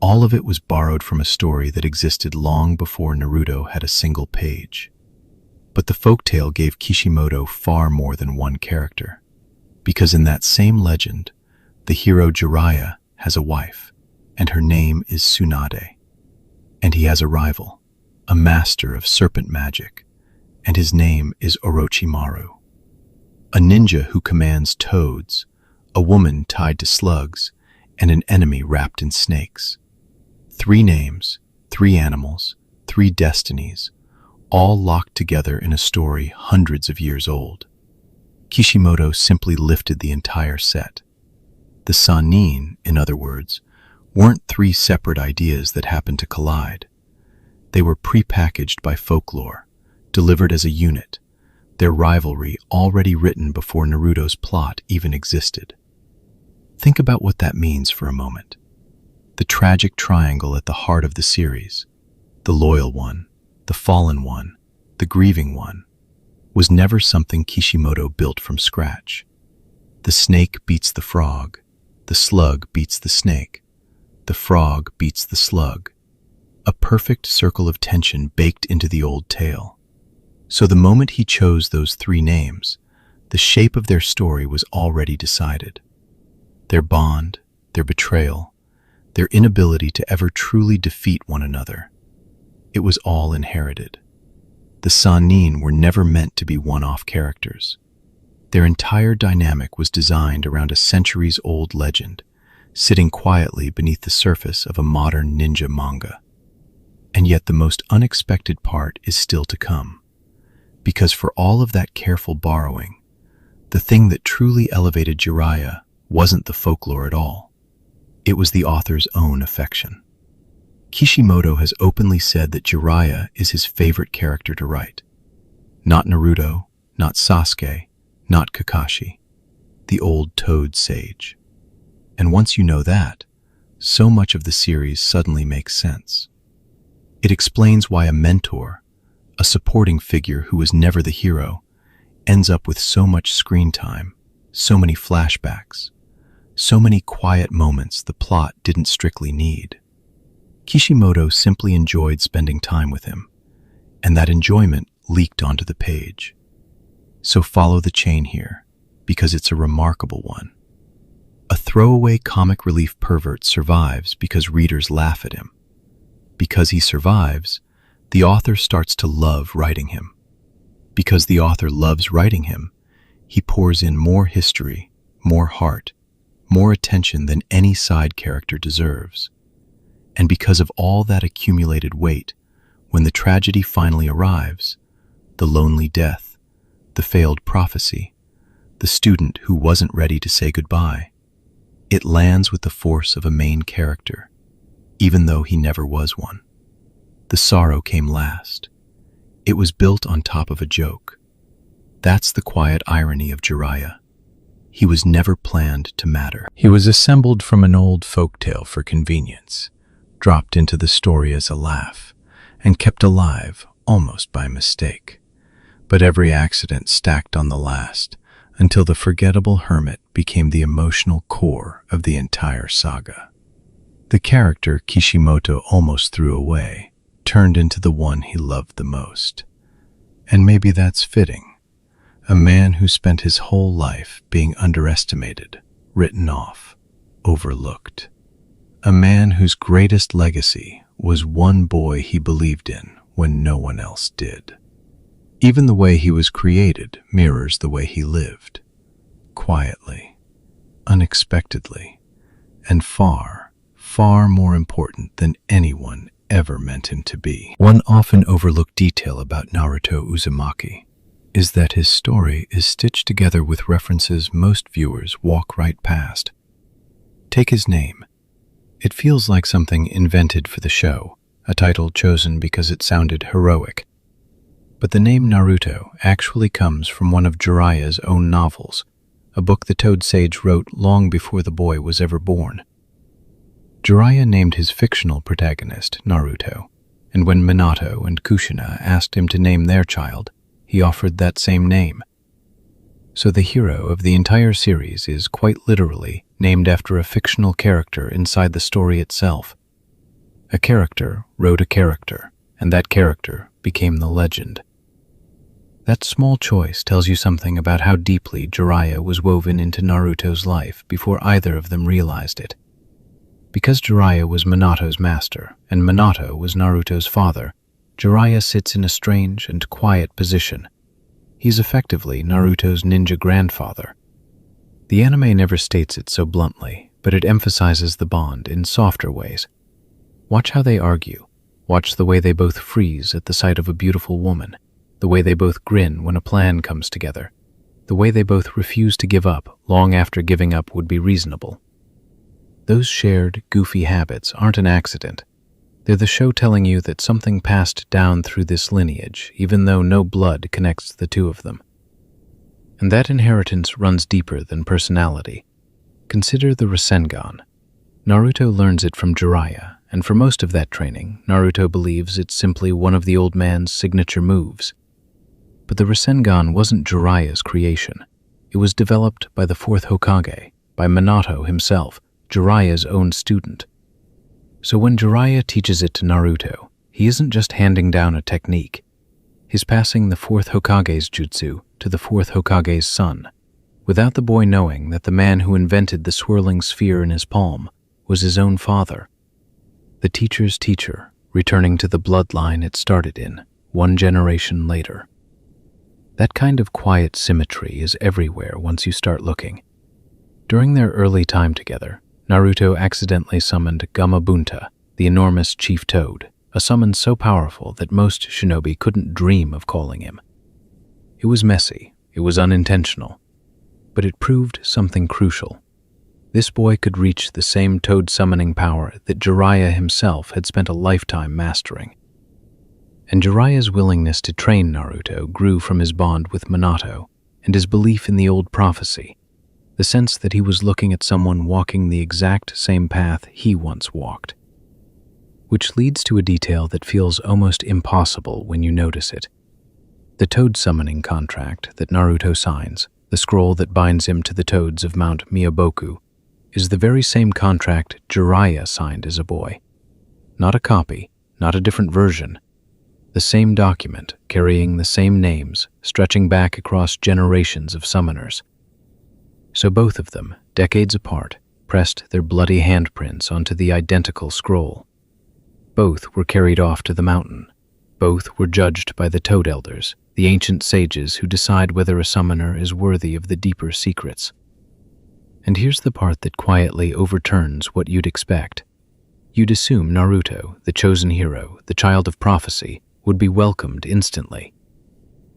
all of it was borrowed from a story that existed long before Naruto had a single page. But the folktale gave Kishimoto far more than one character, because in that same legend, the hero Jiraiya has a wife, and her name is Tsunade. And he has a rival, a master of serpent magic, and his name is Orochimaru. A ninja who commands toads, a woman tied to slugs, and an enemy wrapped in snakes. 3 names, 3 animals, 3 destinies, all locked together in a story hundreds of years old. Kishimoto simply lifted the entire set. The Sannin, in other words, weren't 3 separate ideas that happened to collide. They were prepackaged by folklore, delivered as a unit, their rivalry already written before Naruto's plot even existed. Think about what that means for a moment. The tragic triangle at the heart of the series, the loyal one, the fallen one, the grieving one, was never something Kishimoto built from scratch. The snake beats the frog, the slug beats the snake, the frog beats the slug. A perfect circle of tension baked into the old tale. So the moment he chose those 3 names, the shape of their story was already decided. Their bond, their betrayal, their inability to ever truly defeat one another. It was all inherited. The Sannin were never meant to be one-off characters. Their entire dynamic was designed around a centuries-old legend, sitting quietly beneath the surface of a modern ninja manga. And yet the most unexpected part is still to come. Because for all of that careful borrowing, the thing that truly elevated Jiraiya wasn't the folklore at all. It was the author's own affection. Kishimoto has openly said that Jiraiya is his favorite character to write. Not Naruto, not Sasuke, not Kakashi, the old toad sage. And once you know that, so much of the series suddenly makes sense. It explains why a mentor, a supporting figure who was never the hero, ends up with so much screen time, so many flashbacks, So many quiet moments the plot didn't strictly need. Kishimoto simply enjoyed spending time with him, and that enjoyment leaked onto the page. So follow the chain here, because it's a remarkable one. A throwaway comic relief pervert survives because readers laugh at him. Because he survives, the author starts to love writing him. Because the author loves writing him, he pours in more history, more heart, more attention than any side character deserves. And because of all that accumulated weight, when the tragedy finally arrives, the lonely death, the failed prophecy, the student who wasn't ready to say goodbye, it lands with the force of a main character, even though he never was one. The sorrow came last. It was built on top of a joke. That's the quiet irony of Jiraiya. He was never planned to matter. He was assembled from an old folktale for convenience, dropped into the story as a laugh, and kept alive almost by mistake. But every accident stacked on the last, until the forgettable hermit became the emotional core of the entire saga. The character Kishimoto almost threw away turned into the one he loved the most. And maybe that's fitting. A man who spent his whole life being underestimated, written off, overlooked. A man whose greatest legacy was one boy he believed in when no one else did. Even the way he was created mirrors the way he lived. Quietly, unexpectedly, and far, far more important than anyone ever meant him to be. One often overlooked detail about Naruto Uzumaki is that his story is stitched together with references most viewers walk right past. Take his name. It feels like something invented for the show, a title chosen because it sounded heroic. But the name Naruto actually comes from one of Jiraiya's own novels, a book the Toad Sage wrote long before the boy was ever born. Jiraiya named his fictional protagonist Naruto, and when Minato and Kushina asked him to name their child, he offered that same name. So the hero of the entire series is quite literally named after a fictional character inside the story itself. A character wrote a character, and that character became the legend. That small choice tells you something about how deeply Jiraiya was woven into Naruto's life before either of them realized it. Because Jiraiya was Minato's master, and Minato was Naruto's father, Jiraiya sits in a strange and quiet position. He's effectively Naruto's ninja grandfather. The anime never states it so bluntly, but it emphasizes the bond in softer ways. Watch how they argue. Watch the way they both freeze at the sight of a beautiful woman, the way they both grin when a plan comes together, the way they both refuse to give up long after giving up would be reasonable. Those shared, goofy habits aren't an accident. They're the show telling you that something passed down through this lineage, even though no blood connects the two of them. And that inheritance runs deeper than personality. Consider the Rasengan. Naruto learns it from Jiraiya, and for most of that training, Naruto believes it's simply one of the old man's signature moves. But the Rasengan wasn't Jiraiya's creation. It was developed by the fourth Hokage, by Minato himself, Jiraiya's own student. So when Jiraiya teaches it to Naruto, he isn't just handing down a technique. He's passing the fourth Hokage's jutsu to the fourth Hokage's son, without the boy knowing that the man who invented the swirling sphere in his palm was his own father. The teacher's teacher, returning to the bloodline it started in, one generation later. That kind of quiet symmetry is everywhere once you start looking. During their early time together, Naruto accidentally summoned Gamabunta, the enormous chief toad, a summon so powerful that most shinobi couldn't dream of calling him. It was messy, it was unintentional, but it proved something crucial. This boy could reach the same toad summoning power that Jiraiya himself had spent a lifetime mastering. And Jiraiya's willingness to train Naruto grew from his bond with Minato and his belief in the old prophecy, the sense that he was looking at someone walking the exact same path he once walked. Which leads to a detail that feels almost impossible when you notice it. The toad summoning contract that Naruto signs, the scroll that binds him to the toads of Mount Miyaboku, is the very same contract Jiraiya signed as a boy. Not a copy, not a different version. The same document, carrying the same names, stretching back across generations of summoners. So both of them, decades apart, pressed their bloody handprints onto the identical scroll. Both were carried off to the mountain. Both were judged by the Toad Elders, the ancient sages who decide whether a summoner is worthy of the deeper secrets. And here's the part that quietly overturns what you'd expect. You'd assume Naruto, the chosen hero, the child of prophecy, would be welcomed instantly.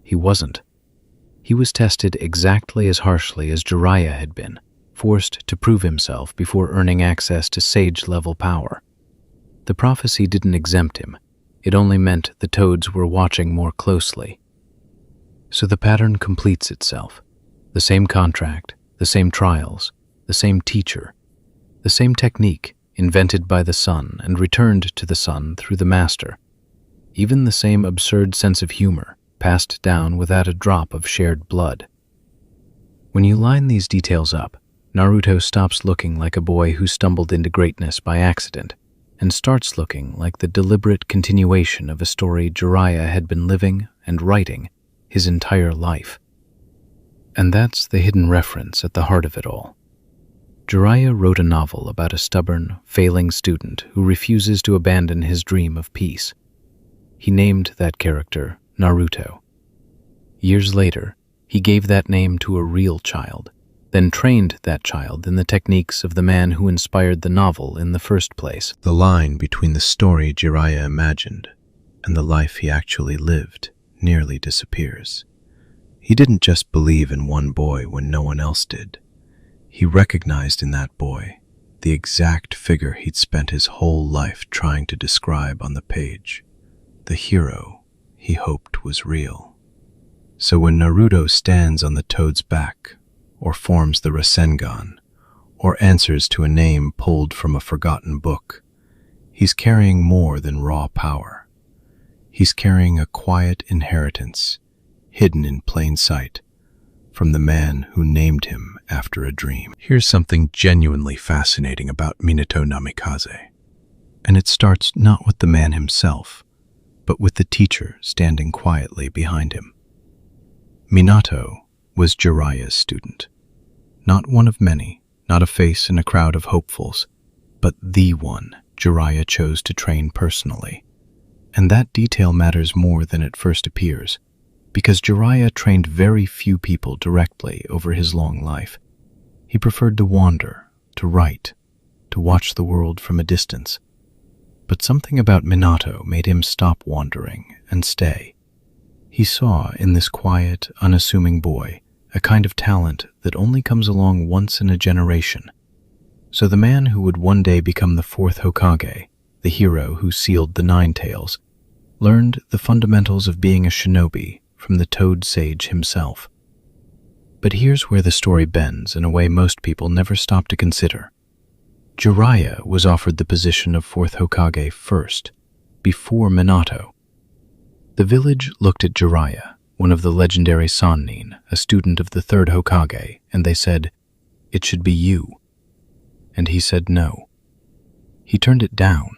He wasn't. He was tested exactly as harshly as Jiraiya had been, forced to prove himself before earning access to sage-level power. The prophecy didn't exempt him. It only meant the Toads were watching more closely. So the pattern completes itself. The same contract, the same trials, the same teacher, the same technique invented by the sun and returned to the sun through the master. Even the same absurd sense of humor, passed down without a drop of shared blood. When you line these details up, Naruto stops looking like a boy who stumbled into greatness by accident and starts looking like the deliberate continuation of a story Jiraiya had been living and writing his entire life. And that's the hidden reference at the heart of it all. Jiraiya wrote a novel about a stubborn, failing student who refuses to abandon his dream of peace. He named that character Naruto. Years later, he gave that name to a real child, then trained that child in the techniques of the man who inspired the novel in the first place. The line between the story Jiraiya imagined and the life he actually lived nearly disappears. He didn't just believe in one boy when no one else did. He recognized in that boy the exact figure he'd spent his whole life trying to describe on the page, the hero he hoped was real. So when Naruto stands on the Toad's back, or forms the Rasengan, or answers to a name pulled from a forgotten book, he's carrying more than raw power. He's carrying a quiet inheritance, hidden in plain sight, from the man who named him after a dream. Here's something genuinely fascinating about Minato Namikaze, and it starts not with the man himself, but with the teacher standing quietly behind him. Minato was Jiraiya's student. Not one of many, not a face in a crowd of hopefuls, but the one Jiraiya chose to train personally. And that detail matters more than it first appears, because Jiraiya trained very few people directly over his long life. He preferred to wander, to write, to watch the world from a distance. But something about Minato made him stop wandering and stay. He saw in this quiet, unassuming boy a kind of talent that only comes along once in a generation. So the man who would one day become the fourth Hokage, the hero who sealed the Nine Tails, learned the fundamentals of being a shinobi from the Toad Sage himself. But here's where the story bends in a way most people never stop to consider. Jiraiya was offered the position of fourth Hokage first, before Minato. The village looked at Jiraiya, one of the legendary Sannin, a student of the third Hokage, and they said, "It should be you." And he said no. He turned it down.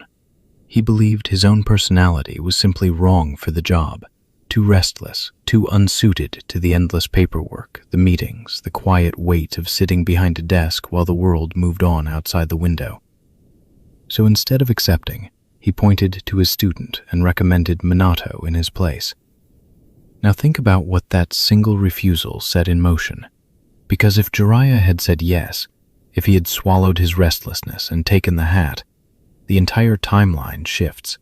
He believed his own personality was simply wrong for the job, too restless, too unsuited to the endless paperwork, the meetings, the quiet weight of sitting behind a desk while the world moved on outside the window. So instead of accepting, he pointed to his student and recommended Minato in his place. Now think about what that single refusal set in motion. Because if Jiraiya had said yes, if he had swallowed his restlessness and taken the hat, the entire timeline shifts.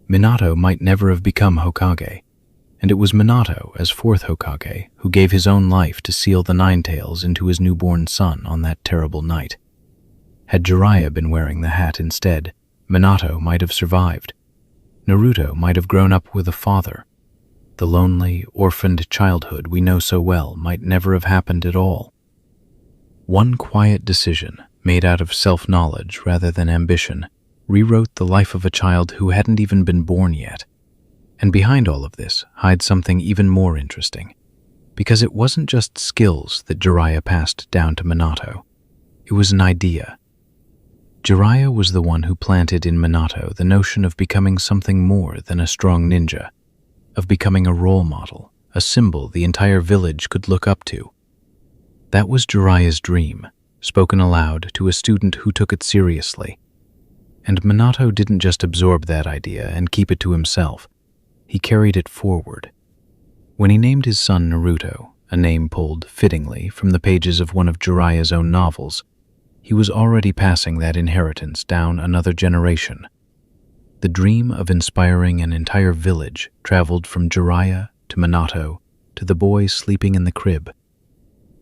Minato might never have become Hokage, and it was Minato, as fourth Hokage, who gave his own life to seal the Nine Tails into his newborn son on that terrible night. Had Jiraiya been wearing the hat instead, Minato might have survived. Naruto might have grown up with a father. The lonely, orphaned childhood we know so well might never have happened at all. One quiet decision, made out of self-knowledge rather than ambition, rewrote the life of a child who hadn't even been born yet. And behind all of this hides something even more interesting, because it wasn't just skills that Jiraiya passed down to Minato. It was an idea. Jiraiya was the one who planted in Minato the notion of becoming something more than a strong ninja, of becoming a role model, a symbol the entire village could look up to. That was Jiraiya's dream, spoken aloud to a student who took it seriously. And Minato didn't just absorb that idea and keep it to himself. He carried it forward. When he named his son Naruto, a name pulled fittingly from the pages of one of Jiraiya's own novels, he was already passing that inheritance down another generation. The dream of inspiring an entire village traveled from Jiraiya to Minato to the boy sleeping in the crib.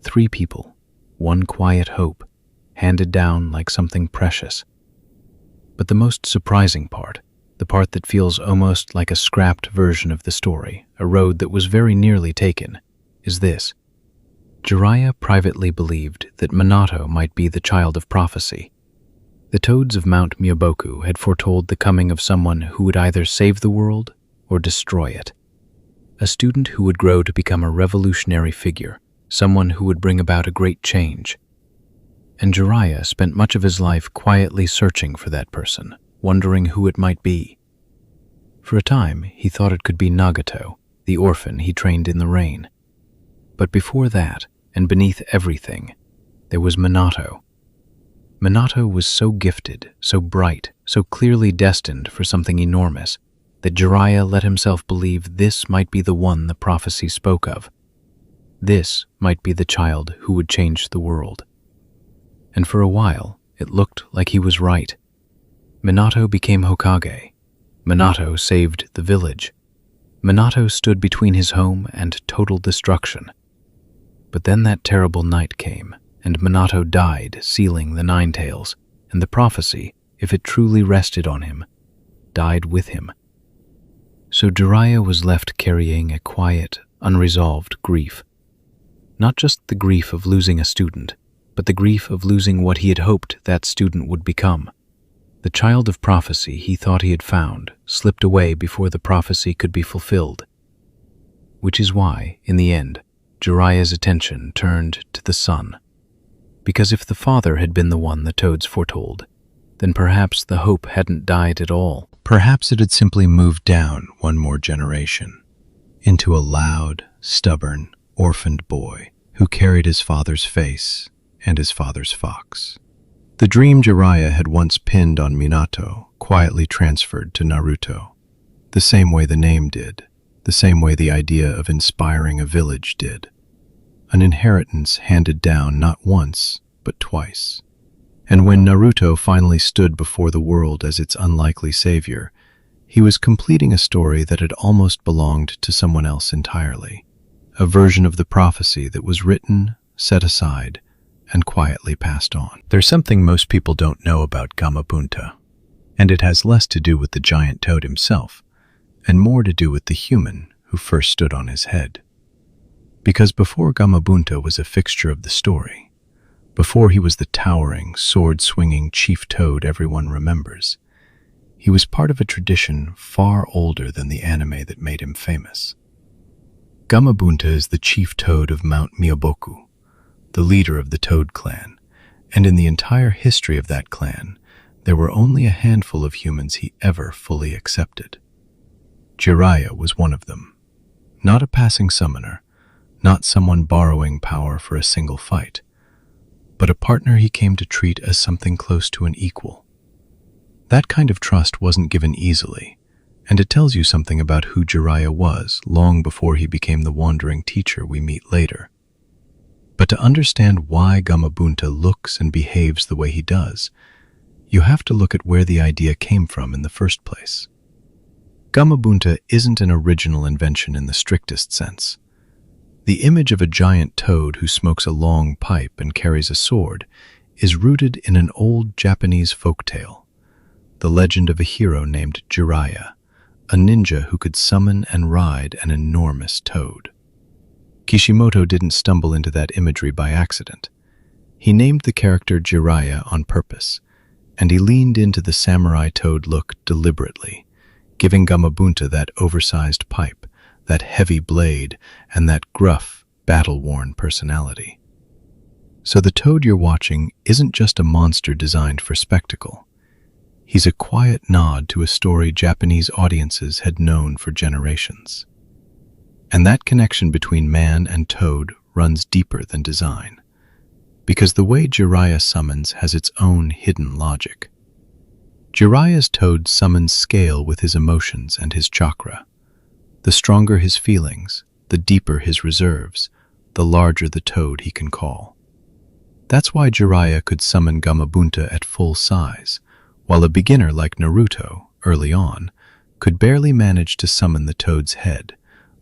3 people, one quiet hope, handed down like something precious. But the most surprising part, the part that feels almost like a scrapped version of the story, a road that was very nearly taken, is this. Jiraiya privately believed that Minato might be the child of prophecy. The toads of Mount Myoboku had foretold the coming of someone who would either save the world or destroy it. A student who would grow to become a revolutionary figure, someone who would bring about a great change. And Jiraiya spent much of his life quietly searching for that person, wondering who it might be. For a time, he thought it could be Nagato, the orphan he trained in the rain. But before that, and beneath everything, there was Minato. Minato was so gifted, so bright, so clearly destined for something enormous, that Jiraiya let himself believe this might be the one the prophecy spoke of. This might be the child who would change the world. And for a while, it looked like he was right. Minato became Hokage. Minato saved the village. Minato stood between his home and total destruction. But then that terrible night came, and Minato died sealing the Nine Tails, and the prophecy, if it truly rested on him, died with him. So Jiraiya was left carrying a quiet, unresolved grief. Not just the grief of losing a student, but the grief of losing what he had hoped that student would become. The child of prophecy he thought he had found slipped away before the prophecy could be fulfilled. Which is why, in the end, Jiraiya's attention turned to the son. Because if the father had been the one the toads foretold, then perhaps the hope hadn't died at all. Perhaps it had simply moved down one more generation, into a loud, stubborn, orphaned boy who carried his father's face and his father's fox. The dream Jiraiya had once pinned on Minato quietly transferred to Naruto, the same way the name did, the same way the idea of inspiring a village did. An inheritance handed down not once, but twice. And when Naruto finally stood before the world as its unlikely savior, he was completing a story that had almost belonged to someone else entirely, a version of the prophecy that was written, set aside, and quietly passed on. There's something most people don't know about Gamabunta, and it has less to do with the giant toad himself, and more to do with the human who first stood on his head. Because before Gamabunta was a fixture of the story, before he was the towering, sword-swinging chief toad everyone remembers, he was part of a tradition far older than the anime that made him famous. Gamabunta is the chief toad of Mount Myoboku, the leader of the Toad clan, and in the entire history of that clan, there were only a handful of humans he ever fully accepted. Jiraiya was one of them. Not a passing summoner, not someone borrowing power for a single fight, but a partner he came to treat as something close to an equal. That kind of trust wasn't given easily, and it tells you something about who Jiraiya was long before he became the wandering teacher we meet later. But to understand why Gamabunta looks and behaves the way he does, you have to look at where the idea came from in the first place. Gamabunta isn't an original invention in the strictest sense. The image of a giant toad who smokes a long pipe and carries a sword is rooted in an old Japanese folktale, the legend of a hero named Jiraiya, a ninja who could summon and ride an enormous toad. Kishimoto didn't stumble into that imagery by accident. He named the character Jiraiya on purpose, and he leaned into the samurai toad look deliberately, giving Gamabunta that oversized pipe, that heavy blade, and that gruff, battle-worn personality. So the toad you're watching isn't just a monster designed for spectacle. He's a quiet nod to a story Japanese audiences had known for generations. And that connection between man and toad runs deeper than design, because the way Jiraiya summons has its own hidden logic. Jiraiya's toad summons scale with his emotions and his chakra. The stronger his feelings, the deeper his reserves, the larger the toad he can call. That's why Jiraiya could summon Gamabunta at full size, while a beginner like Naruto, early on, could barely manage to summon the toad's head,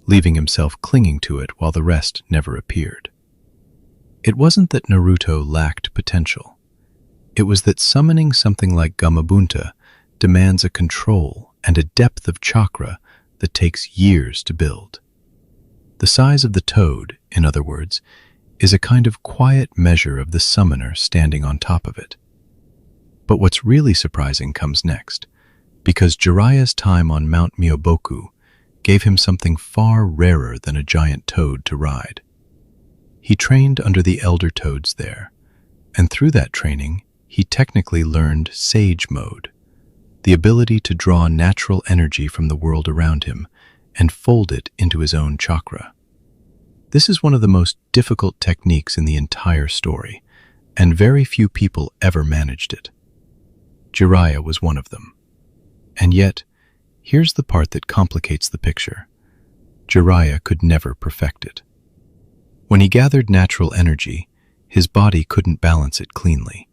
leaving himself clinging to it while the rest never appeared. It wasn't that Naruto lacked potential. It was that summoning something like Gamabunta demands a control and a depth of chakra that takes years to build. The size of the toad, in other words, is a kind of quiet measure of the summoner standing on top of it. But what's really surprising comes next, because Jiraiya's time on Mount Myoboku gave him something far rarer than a giant toad to ride. He trained under the elder toads there, and through that training, he technically learned Sage Mode, the ability to draw natural energy from the world around him and fold it into his own chakra. This is one of the most difficult techniques in the entire story, and very few people ever managed it. Jiraiya was one of them. And yet, here's the part that complicates the picture. Jiraiya could never perfect it. When he gathered natural energy, his body couldn't balance it cleanly.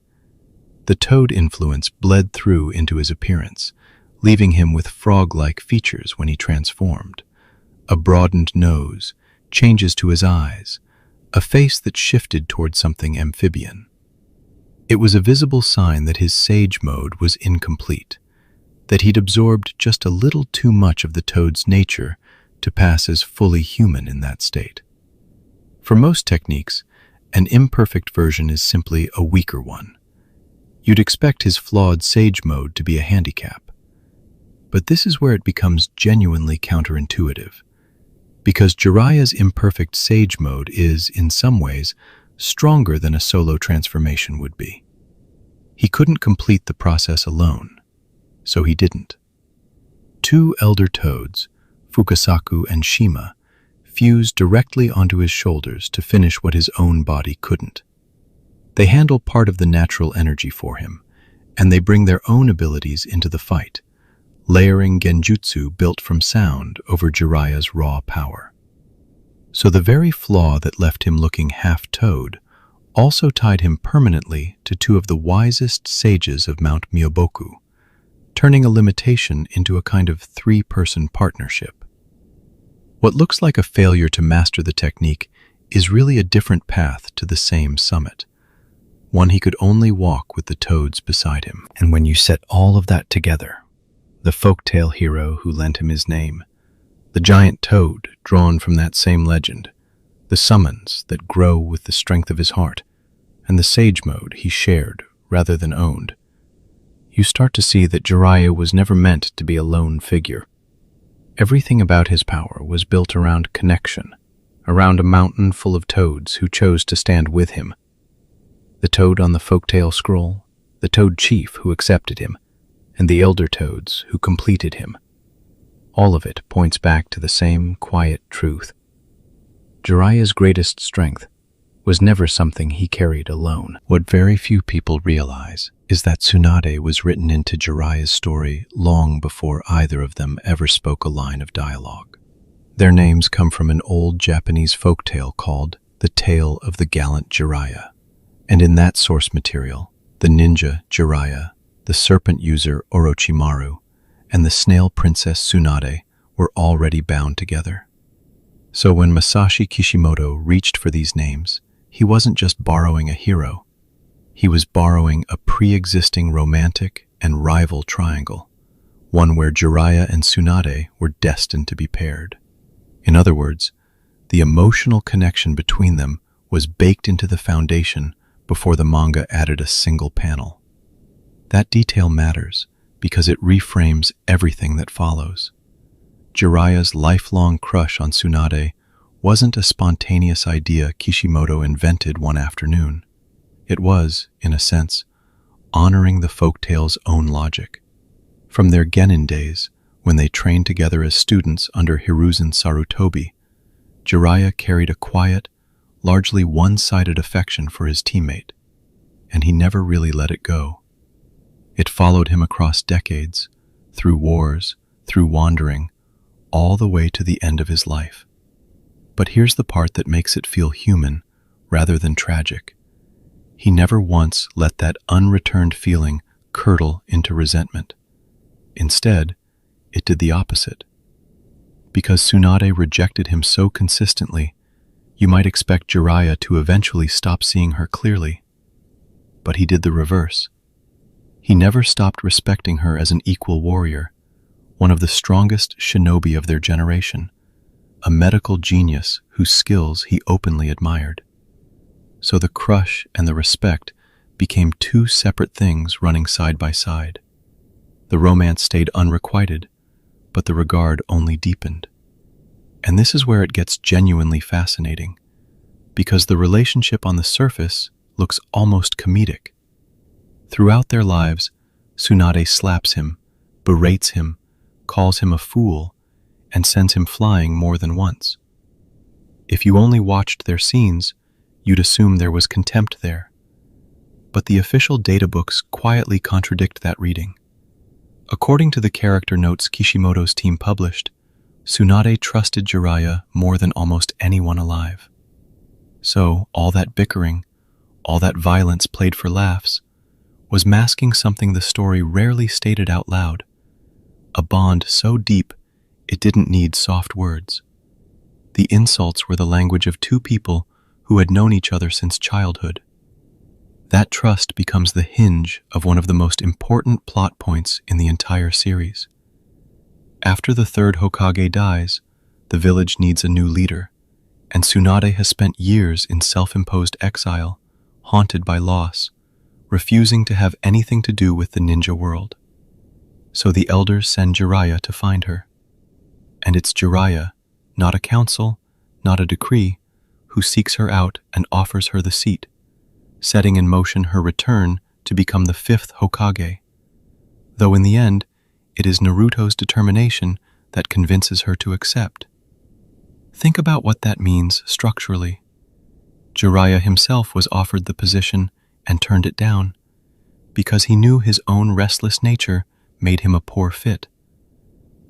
The toad influence bled through into his appearance, leaving him with frog-like features when he transformed. A broadened nose, changes to his eyes, a face that shifted toward something amphibian. It was a visible sign that his Sage Mode was incomplete, that he'd absorbed just a little too much of the toad's nature to pass as fully human in that state. For most techniques, an imperfect version is simply a weaker one. You'd expect his flawed Sage Mode to be a handicap. But this is where it becomes genuinely counterintuitive, because Jiraiya's imperfect Sage Mode is, in some ways, stronger than a solo transformation would be. He couldn't complete the process alone, so he didn't. Two elder toads, Fukasaku and Shima, fused directly onto his shoulders to finish what his own body couldn't. They handle part of the natural energy for him, and they bring their own abilities into the fight, layering genjutsu built from sound over Jiraiya's raw power. So the very flaw that left him looking half-toad also tied him permanently to two of the wisest sages of Mount Myoboku, turning a limitation into a kind of three-person partnership. What looks like a failure to master the technique is really a different path to the same summit, one he could only walk with the toads beside him. And when you set all of that together, the folktale hero who lent him his name, the giant toad drawn from that same legend, the summons that grow with the strength of his heart, and the Sage Mode he shared rather than owned, you start to see that Jiraiya was never meant to be a lone figure. Everything about his power was built around connection, around a mountain full of toads who chose to stand with him. The toad on the folktale scroll, the toad chief who accepted him, and the elder toads who completed him. All of it points back to the same quiet truth. Jiraiya's greatest strength was never something he carried alone. What very few people realize is that Tsunade was written into Jiraiya's story long before either of them ever spoke a line of dialogue. Their names come from an old Japanese folktale called The Tale of the Gallant Jiraiya, and in that source material, the ninja Jiraiya, the serpent user Orochimaru, and the snail princess Tsunade were already bound together. So when Masashi Kishimoto reached for these names, he wasn't just borrowing a hero, he was borrowing a pre-existing romantic and rival triangle, one where Jiraiya and Tsunade were destined to be paired. In other words, the emotional connection between them was baked into the foundation before the manga added a single panel. That detail matters because it reframes everything that follows. Jiraiya's lifelong crush on Tsunade wasn't a spontaneous idea Kishimoto invented one afternoon. It was, in a sense, honoring the folktale's own logic. From their genin days, when they trained together as students under Hiruzen Sarutobi, Jiraiya carried a quiet, largely one-sided affection for his teammate, and he never really let it go. It followed him across decades, through wars, through wandering, all the way to the end of his life. But here's the part that makes it feel human rather than tragic. He never once let that unreturned feeling curdle into resentment. Instead, it did the opposite. Because Tsunade rejected him so consistently, you might expect Jiraiya to eventually stop seeing her clearly. But he did the reverse. He never stopped respecting her as an equal warrior, one of the strongest shinobi of their generation, a medical genius whose skills he openly admired. So the crush and the respect became two separate things running side by side. The romance stayed unrequited, but the regard only deepened. And this is where it gets genuinely fascinating, because the relationship on the surface looks almost comedic. Throughout their lives, Tsunade slaps him, berates him, calls him a fool, and sends him flying more than once. If you only watched their scenes, you'd assume there was contempt there. But the official databooks quietly contradict that reading. According to the character notes Kishimoto's team published, Tsunade trusted Jiraiya more than almost anyone alive. So, all that bickering, all that violence played for laughs, was masking something the story rarely stated out loud, a bond so deep it didn't need soft words. The insults were the language of two people who had known each other since childhood. That trust becomes the hinge of one of the most important plot points in the entire series. After the third Hokage dies, the village needs a new leader, and Tsunade has spent years in self-imposed exile, haunted by loss, refusing to have anything to do with the ninja world. So the elders send Jiraiya to find her. And it's Jiraiya, not a council, not a decree, who seeks her out and offers her the seat, setting in motion her return to become the fifth Hokage. Though in the end, it is Naruto's determination that convinces her to accept. Think about what that means structurally. Jiraiya himself was offered the position and turned it down, because he knew his own restless nature made him a poor fit.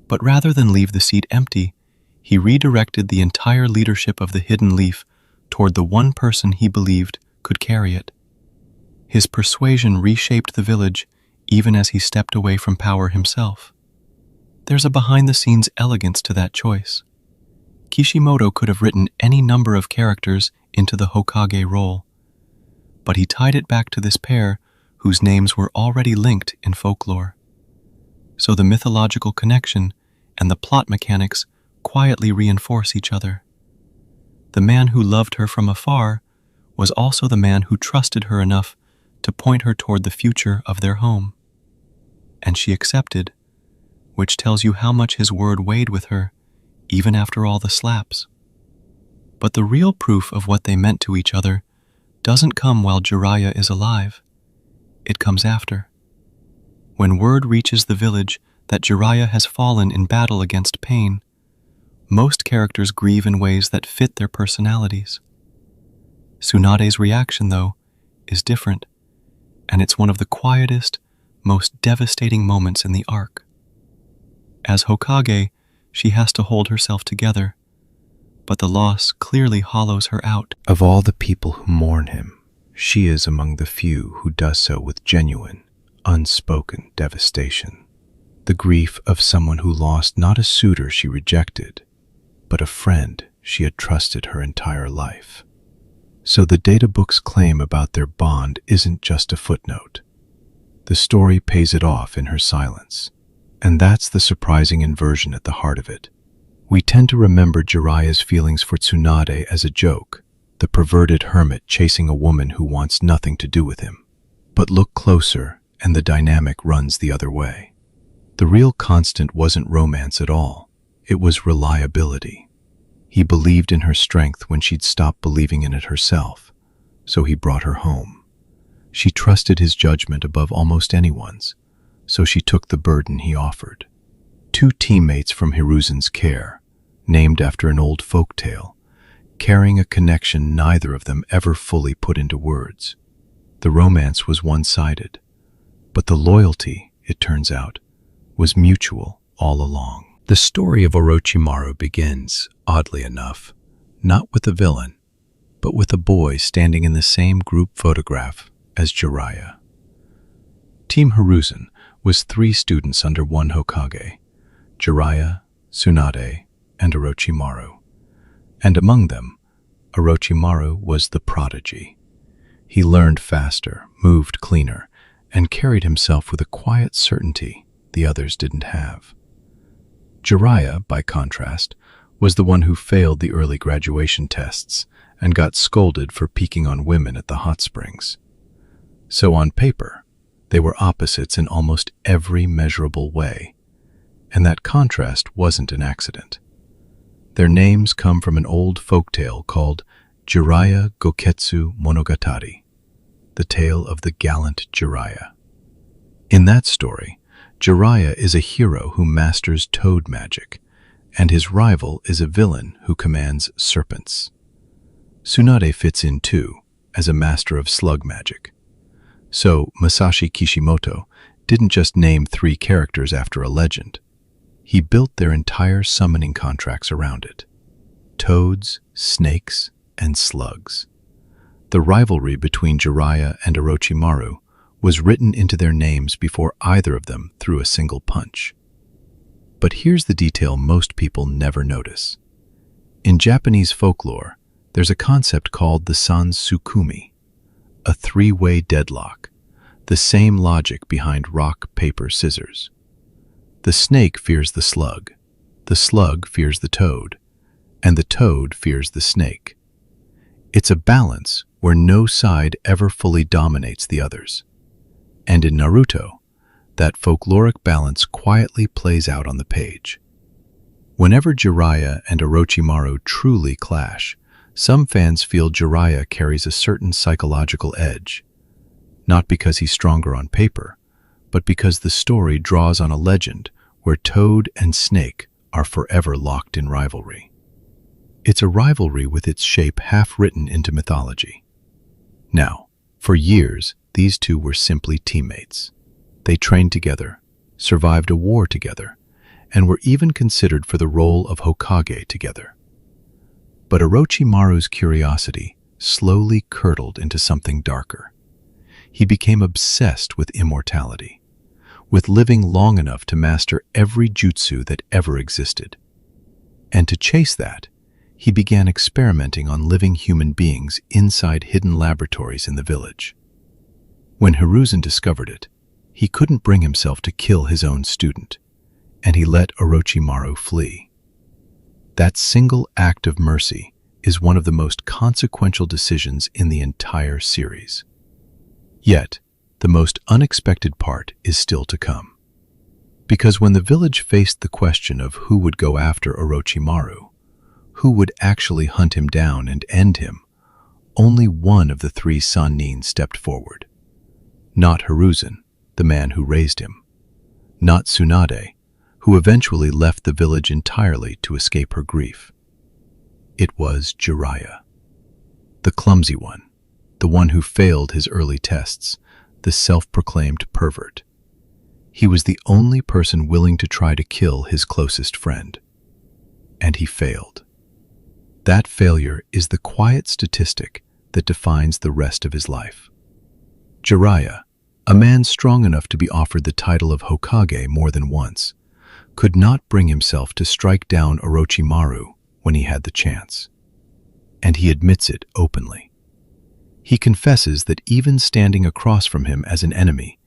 But rather than leave the seat empty, he redirected the entire leadership of the Hidden Leaf toward the one person he believed could carry it. His persuasion reshaped the village even as he stepped away from power himself. There's a behind-the-scenes elegance to that choice. Kishimoto could have written any number of characters into the Hokage role, but he tied it back to this pair whose names were already linked in folklore. So the mythological connection and the plot mechanics quietly reinforce each other. The man who loved her from afar was also the man who trusted her enough to point her toward the future of their home. And she accepted, which tells you how much his word weighed with her, even after all the slaps. But the real proof of what they meant to each other doesn't come while Jiraiya is alive. It comes after. When word reaches the village that Jiraiya has fallen in battle against pain, most characters grieve in ways that fit their personalities. Tsunade's reaction, though, is different, and it's one of the quietest, most devastating moments in the arc. As Hokage, she has to hold herself together, but the loss clearly hollows her out. Of all the people who mourn him, she is among the few who does so with genuine, unspoken devastation. The grief of someone who lost not a suitor she rejected, but a friend she had trusted her entire life. So the databook's claim about their bond isn't just a footnote. The story pays it off in her silence. And that's the surprising inversion at the heart of it. We tend to remember Jiraiya's feelings for Tsunade as a joke, the perverted hermit chasing a woman who wants nothing to do with him. But look closer, and the dynamic runs the other way. The real constant wasn't romance at all. It was reliability. He believed in her strength when she'd stopped believing in it herself, so he brought her home. She trusted his judgment above almost anyone's, so she took the burden he offered. Two teammates from Hiruzen's care, named after an old folk tale, carrying a connection neither of them ever fully put into words. The romance was one-sided, but the loyalty, it turns out, was mutual all along. The story of Orochimaru begins, oddly enough, not with a villain, but with a boy standing in the same group photograph as Jiraiya. Team Hiruzen was 3 students under one Hokage, Jiraiya, Tsunade, and Orochimaru. And among them, Orochimaru was the prodigy. He learned faster, moved cleaner, and carried himself with a quiet certainty the others didn't have. Jiraiya, by contrast, was the one who failed the early graduation tests and got scolded for peeking on women at the hot springs. So on paper, they were opposites in almost every measurable way, and that contrast wasn't an accident. Their names come from an old folktale called Jiraiya Goketsu Monogatari, the tale of the gallant Jiraiya. In that story, Jiraiya is a hero who masters toad magic, and his rival is a villain who commands serpents. Tsunade fits in too, as a master of slug magic. So Masashi Kishimoto didn't just name 3 characters after a legend. He built their entire summoning contracts around it. Toads, snakes, and slugs. The rivalry between Jiraiya and Orochimaru was written into their names before either of them threw a single punch. But here's the detail most people never notice. In Japanese folklore, there's a concept called the sansukumi, a 3-way deadlock, the same logic behind rock, paper, scissors. The snake fears the slug fears the toad, and the toad fears the snake. It's a balance where no side ever fully dominates the others. And in Naruto, that folkloric balance quietly plays out on the page. Whenever Jiraiya and Orochimaru truly clash, some fans feel Jiraiya carries a certain psychological edge, not because he's stronger on paper, but because the story draws on a legend where toad and snake are forever locked in rivalry. It's a rivalry with its shape half written into mythology. Now, for years, these two were simply teammates. They trained together, survived a war together, and were even considered for the role of Hokage together. But Orochimaru's curiosity slowly curdled into something darker. He became obsessed with immortality, with living long enough to master every jutsu that ever existed. And to chase that, he began experimenting on living human beings inside hidden laboratories in the village. When Hiruzen discovered it, he couldn't bring himself to kill his own student, and he let Orochimaru flee. That single act of mercy is one of the most consequential decisions in the entire series. Yet, the most unexpected part is still to come. Because when the village faced the question of who would go after Orochimaru, who would actually hunt him down and end him, only one of the 3 Sannin stepped forward. Not Hiruzen, the man who raised him. Not Tsunade, who eventually left the village entirely to escape her grief. It was Jiraiya. The clumsy one, the one who failed his early tests, the self-proclaimed pervert. He was the only person willing to try to kill his closest friend. And he failed. That failure is the quiet statistic that defines the rest of his life. Jiraiya, a man strong enough to be offered the title of Hokage more than once, could not bring himself to strike down Orochimaru when he had the chance. And he admits it openly. He confesses that even standing across from him as an enemy,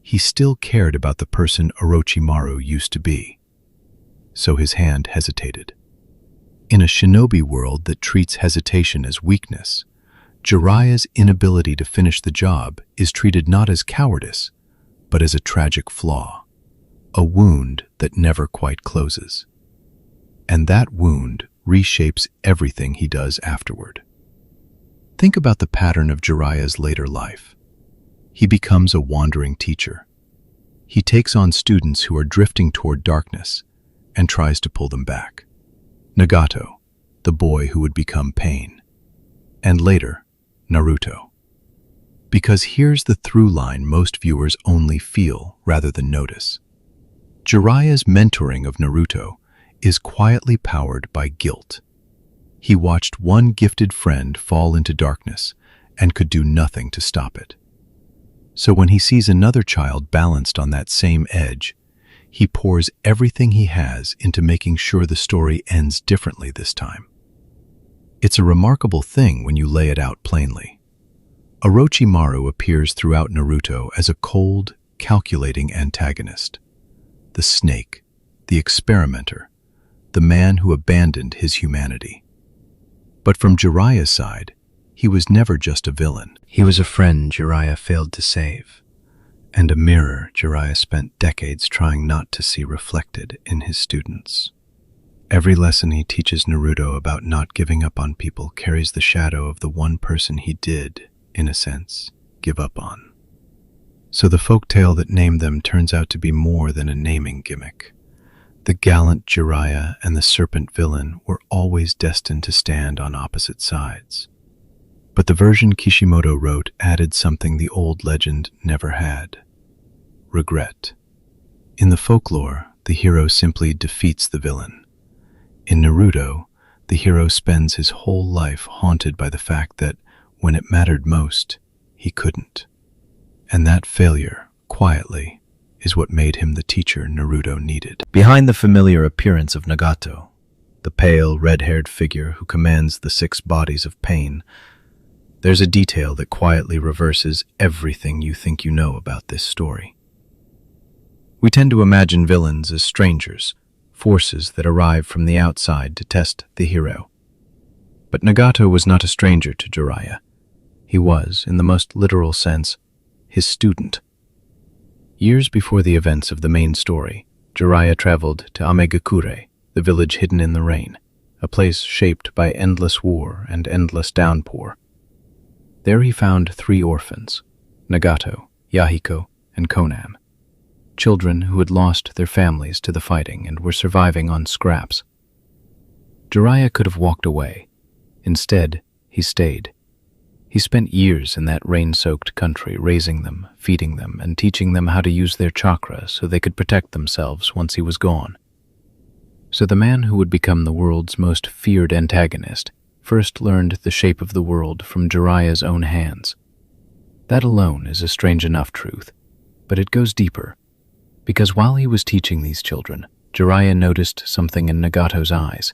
he still cared about the person Orochimaru used to be. So his hand hesitated. In a shinobi world that treats hesitation as weakness, Jiraiya's inability to finish the job is treated not as cowardice, but as a tragic flaw, a wound that never quite closes. And that wound reshapes everything he does afterward. Think about the pattern of Jiraiya's later life. He becomes a wandering teacher. He takes on students who are drifting toward darkness and tries to pull them back. Nagato, the boy who would become Pain. And later, Naruto. Because here's the through line most viewers only feel rather than notice. Jiraiya's mentoring of Naruto is quietly powered by guilt. He watched one gifted friend fall into darkness and could do nothing to stop it. So when he sees another child balanced on that same edge, he pours everything he has into making sure the story ends differently this time. It's a remarkable thing when you lay it out plainly. Orochimaru appears throughout Naruto as a cold, calculating antagonist. The snake, the experimenter, the man who abandoned his humanity. But from Jiraiya's side, he was never just a villain. He was a friend Jiraiya failed to save, and a mirror Jiraiya spent decades trying not to see reflected in his students. Every lesson he teaches Naruto about not giving up on people carries the shadow of the one person he did, in a sense, give up on. So the folktale that named them turns out to be more than a naming gimmick. The gallant Jiraiya and the serpent villain were always destined to stand on opposite sides. But the version Kishimoto wrote added something the old legend never had: regret. In the folklore, the hero simply defeats the villain. In Naruto, the hero spends his whole life haunted by the fact that, when it mattered most, he couldn't. And that failure, quietly, is what made him the teacher Naruto needed. Behind the familiar appearance of Nagato, the pale, red-haired figure who commands the 6 bodies of pain, there's a detail that quietly reverses everything you think you know about this story. We tend to imagine villains as strangers, forces that arrive from the outside to test the hero. But Nagato was not a stranger to Jiraiya. He was, in the most literal sense, his student. Years before the events of the main story, Jiraiya traveled to Amegakure, the village hidden in the rain, a place shaped by endless war and endless downpour. There he found 3 orphans, Nagato, Yahiko, and Konan, children who had lost their families to the fighting and were surviving on scraps. Jiraiya could have walked away. Instead, he stayed. He spent years in that rain-soaked country raising them, feeding them, and teaching them how to use their chakra so they could protect themselves once he was gone. So the man who would become the world's most feared antagonist first learned the shape of the world from Jiraiya's own hands. That alone is a strange enough truth, but it goes deeper, because while he was teaching these children, Jiraiya noticed something in Nagato's eyes,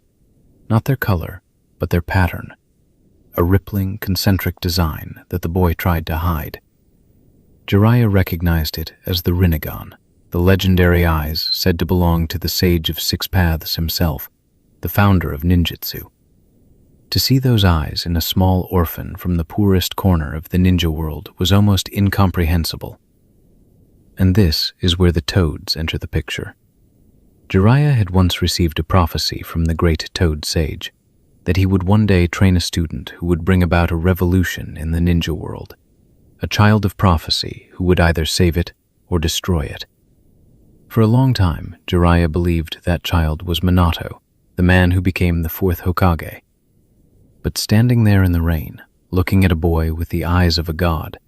not their color, but their pattern, a rippling, concentric design that the boy tried to hide. Jiraiya recognized it as the Rinnegan, the legendary eyes said to belong to the Sage of 6 Paths himself, the founder of ninjutsu. To see those eyes in a small orphan from the poorest corner of the ninja world was almost incomprehensible. And this is where the toads enter the picture. Jiraiya had once received a prophecy from the great toad sage that he would one day train a student who would bring about a revolution in the ninja world, a child of prophecy who would either save it or destroy it. For a long time, Jiraiya believed that child was Minato, the man who became the 4th Hokage. But standing there in the rain, looking at a boy with the eyes of a god,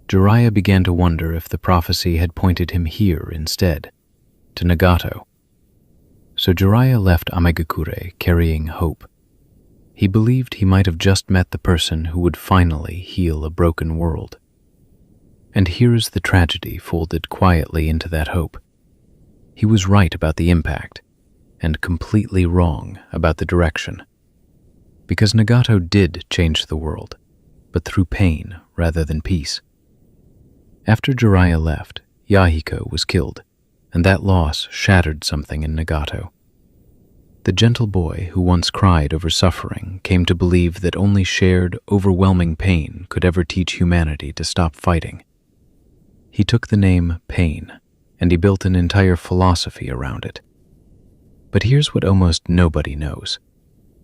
Jiraiya began to wonder if the prophecy had pointed him here instead, to Nagato. So Jiraiya left Amegakure carrying hope. He believed he might have just met the person who would finally heal a broken world. And here's the tragedy folded quietly into that hope. He was right about the impact, and completely wrong about the direction. Because Nagato did change the world, but through pain rather than peace. After Jiraiya left, Yahiko was killed, and that loss shattered something in Nagato. The gentle boy who once cried over suffering came to believe that only shared, overwhelming pain could ever teach humanity to stop fighting. He took the name Pain, and he built an entire philosophy around it. But here's what almost nobody knows.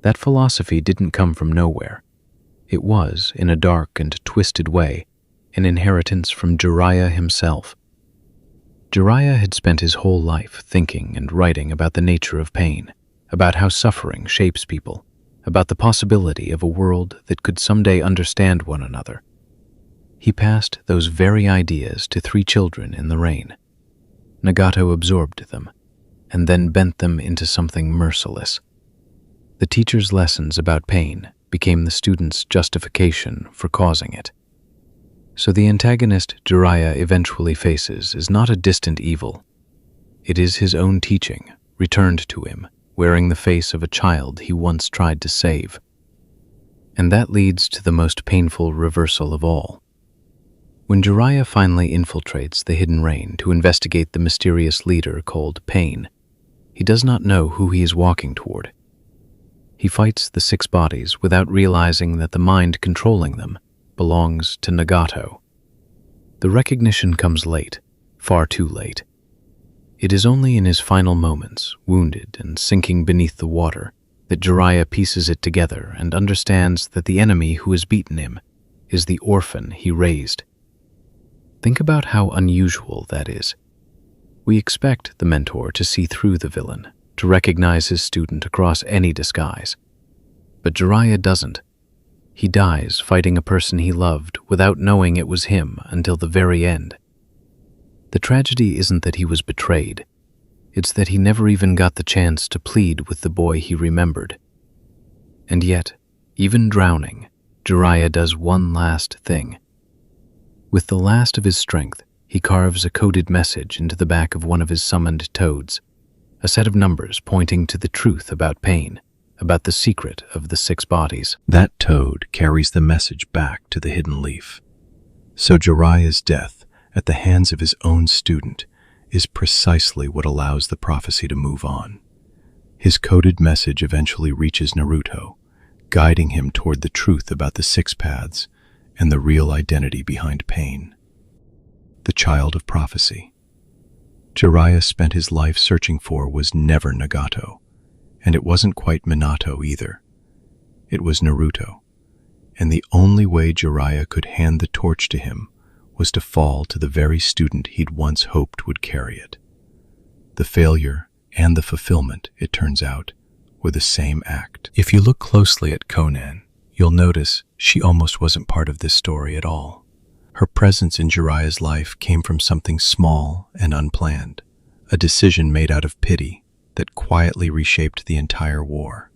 That philosophy didn't come from nowhere. It was, in a dark and twisted way, an inheritance from Jiraiya himself. Jiraiya had spent his whole life thinking and writing about the nature of pain, about how suffering shapes people, about the possibility of a world that could someday understand one another. He passed those very ideas to 3 children in the rain. Nagato absorbed them, and then bent them into something merciless. The teacher's lessons about pain became the student's justification for causing it. So the antagonist Jiraiya eventually faces is not a distant evil. It is his own teaching, returned to him, wearing the face of a child he once tried to save. And that leads to the most painful reversal of all. When Jiraiya finally infiltrates the Hidden Rain to investigate the mysterious leader called Pain, he does not know who he is walking toward. He fights the 6 bodies without realizing that the mind controlling them belongs to Nagato. The recognition comes late, far too late. It is only in his final moments, wounded and sinking beneath the water, that Jiraiya pieces it together and understands that the enemy who has beaten him is the orphan he raised. Think about how unusual that is. We expect the mentor to see through the villain, to recognize his student across any disguise. But Jiraiya doesn't. He dies fighting a person he loved without knowing it was him until the very end. The tragedy isn't that he was betrayed. It's that he never even got the chance to plead with the boy he remembered. And yet, even drowning, Jiraiya does one last thing. With the last of his strength, he carves a coded message into the back of one of his summoned toads, a set of numbers pointing to the truth about pain, about the secret of the 6 bodies. That toad carries the message back to the hidden leaf. So Jiraiya's death at the hands of his own student is precisely what allows the prophecy to move on. His coded message eventually reaches Naruto, guiding him toward the truth about the 6 paths and the real identity behind pain. The child of prophecy Jiraiya spent his life searching for was never Nagato, and it wasn't quite Minato either. It was Naruto, and the only way Jiraiya could hand the torch to him was to fall to the very student he'd once hoped would carry it. The failure and the fulfillment, it turns out, were the same act. If you look closely at Konan, you'll notice she almost wasn't part of this story at all. Her presence in Jiraiya's life came from something small and unplanned, a decision made out of pity that quietly reshaped the entire war.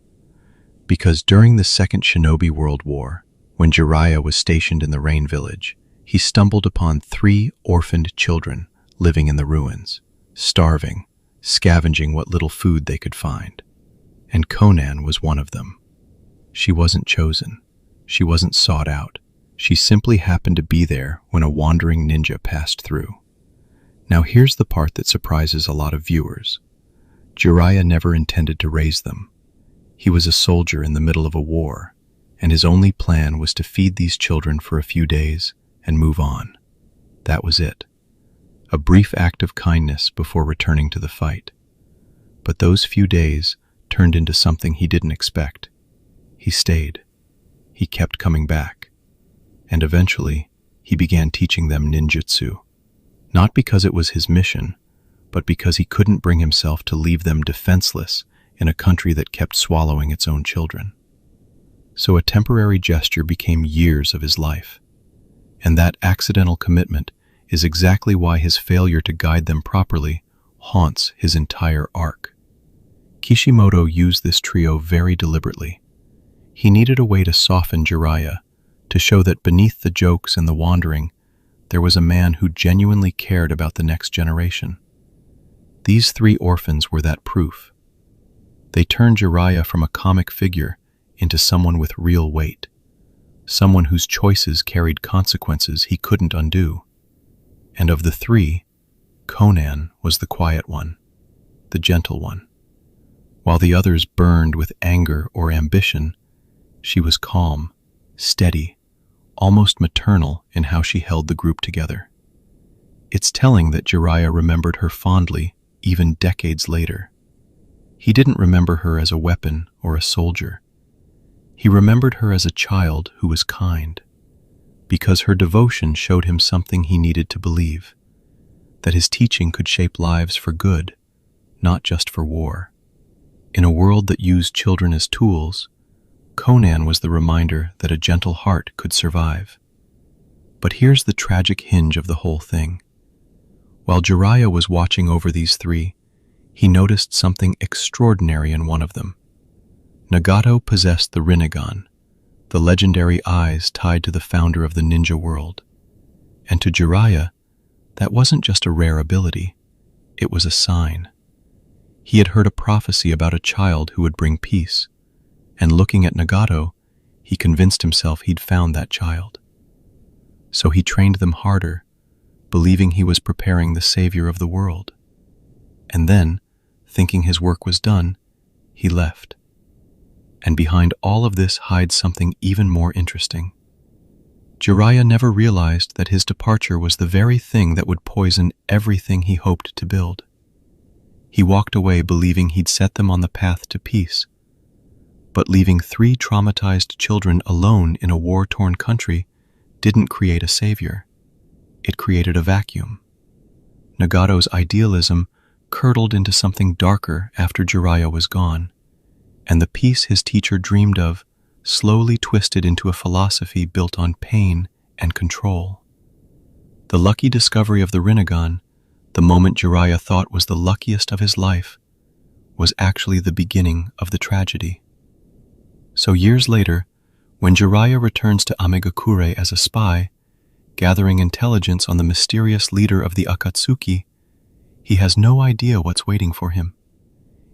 Because during the Second Shinobi World War, when Jiraiya was stationed in the Rain Village, he stumbled upon 3 orphaned children living in the ruins, starving, scavenging what little food they could find. And Konan was one of them. She wasn't chosen. She wasn't sought out. She simply happened to be there when a wandering ninja passed through. Now here's the part that surprises a lot of viewers. Jiraiya never intended to raise them. He was a soldier in the middle of a war, and his only plan was to feed these children for a few days and move on. That was it. A brief act of kindness before returning to the fight. But those few days turned into something he didn't expect. He stayed. He kept coming back. And eventually, he began teaching them ninjutsu. Not because it was his mission, but because he couldn't bring himself to leave them defenseless in a country that kept swallowing its own children. So a temporary gesture became years of his life. And that accidental commitment is exactly why his failure to guide them properly haunts his entire arc. Kishimoto used this trio very deliberately. He needed a way to soften Jiraiya, to show that beneath the jokes and the wandering, there was a man who genuinely cared about the next generation. These 3 orphans were that proof. They turned Jiraiya from a comic figure into someone with real weight, someone whose choices carried consequences he couldn't undo. And of the 3, Konan was the quiet one, the gentle one. While the others burned with anger or ambition, she was calm, steady, almost maternal in how she held the group together. It's telling that Jiraiya remembered her fondly even decades later. He didn't remember her as a weapon or a soldier. He remembered her as a child who was kind. because her devotion showed him something he needed to believe, that his teaching could shape lives for good, not just for war. In a world that used children as tools, Konan was the reminder that a gentle heart could survive. But here's the tragic hinge of the whole thing. While Jiraiya was watching over these three, he noticed something extraordinary in one of them. Nagato possessed the Rinnegan, the legendary eyes tied to the founder of the ninja world. And to Jiraiya, that wasn't just a rare ability, it was a sign. He had heard a prophecy about a child who would bring peace, and looking at Nagato, he convinced himself he'd found that child. So he trained them harder, believing he was preparing the savior of the world. And then, thinking his work was done, he left. And behind all of this hides something even more interesting. Jiraiya never realized that his departure was the very thing that would poison everything he hoped to build. He walked away believing he'd set them on the path to peace. But leaving 3 traumatized children alone in a war-torn country didn't create a savior. It created a vacuum. Nagato's idealism curdled into something darker after Jiraiya was gone, and the peace his teacher dreamed of slowly twisted into a philosophy built on pain and control. The lucky discovery of the Rinnegan, the moment Jiraiya thought was the luckiest of his life, was actually the beginning of the tragedy. So years later, when Jiraiya returns to Amegakure as a spy, gathering intelligence on the mysterious leader of the Akatsuki, he has no idea what's waiting for him.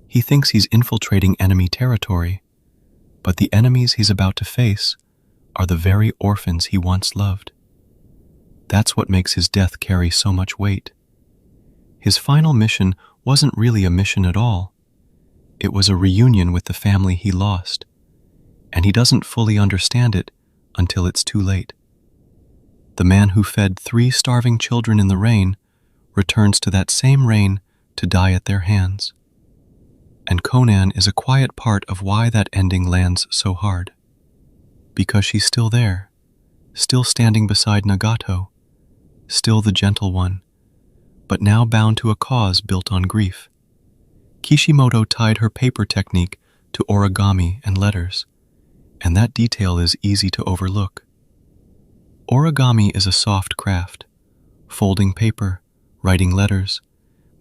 He thinks he's infiltrating enemy territory, but the enemies he's about to face are the very orphans he once loved. That's what makes his death carry so much weight. His final mission wasn't really a mission at all. It was a reunion with the family he lost, and he doesn't fully understand it until it's too late. The man who fed 3 starving children in the rain returns to that same rain to die at their hands. And Konan is a quiet part of why that ending lands so hard. Because she's still there, still standing beside Nagato, still the gentle one, but now bound to a cause built on grief. Kishimoto tied her paper technique to origami and letters, and that detail is easy to overlook. Origami is a soft craft, folding paper, writing letters,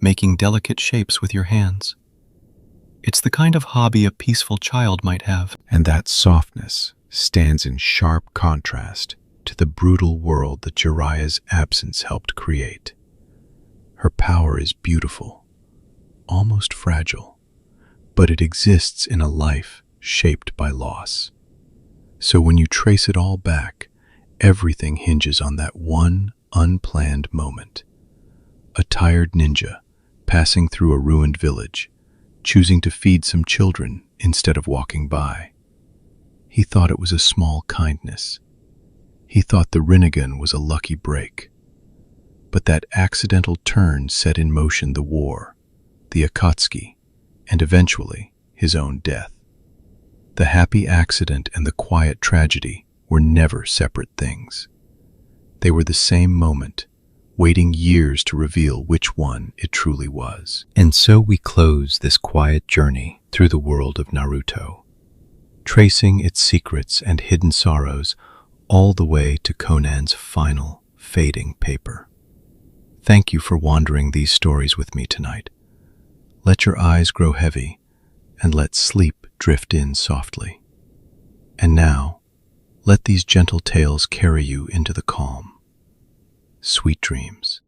making delicate shapes with your hands. It's the kind of hobby a peaceful child might have. And that softness stands in sharp contrast to the brutal world that Jiraiya's absence helped create. Her power is beautiful, almost fragile, but it exists in a life shaped by loss. So when you trace it all back, everything hinges on that one unplanned moment. A tired ninja passing through a ruined village, choosing to feed some children instead of walking by. He thought it was a small kindness. He thought the Rinnegan was a lucky break. But that accidental turn set in motion the war, the Akatsuki, and eventually his own death. The happy accident and the quiet tragedy were never separate things. They were the same moment, waiting years to reveal which one it truly was. And so we close this quiet journey through the world of Naruto, tracing its secrets and hidden sorrows all the way to Konan's final, fading paper. Thank you for wandering these stories with me tonight. Let your eyes grow heavy and let sleep drift in softly. And now, let these gentle tales carry you into the calm. Sweet dreams.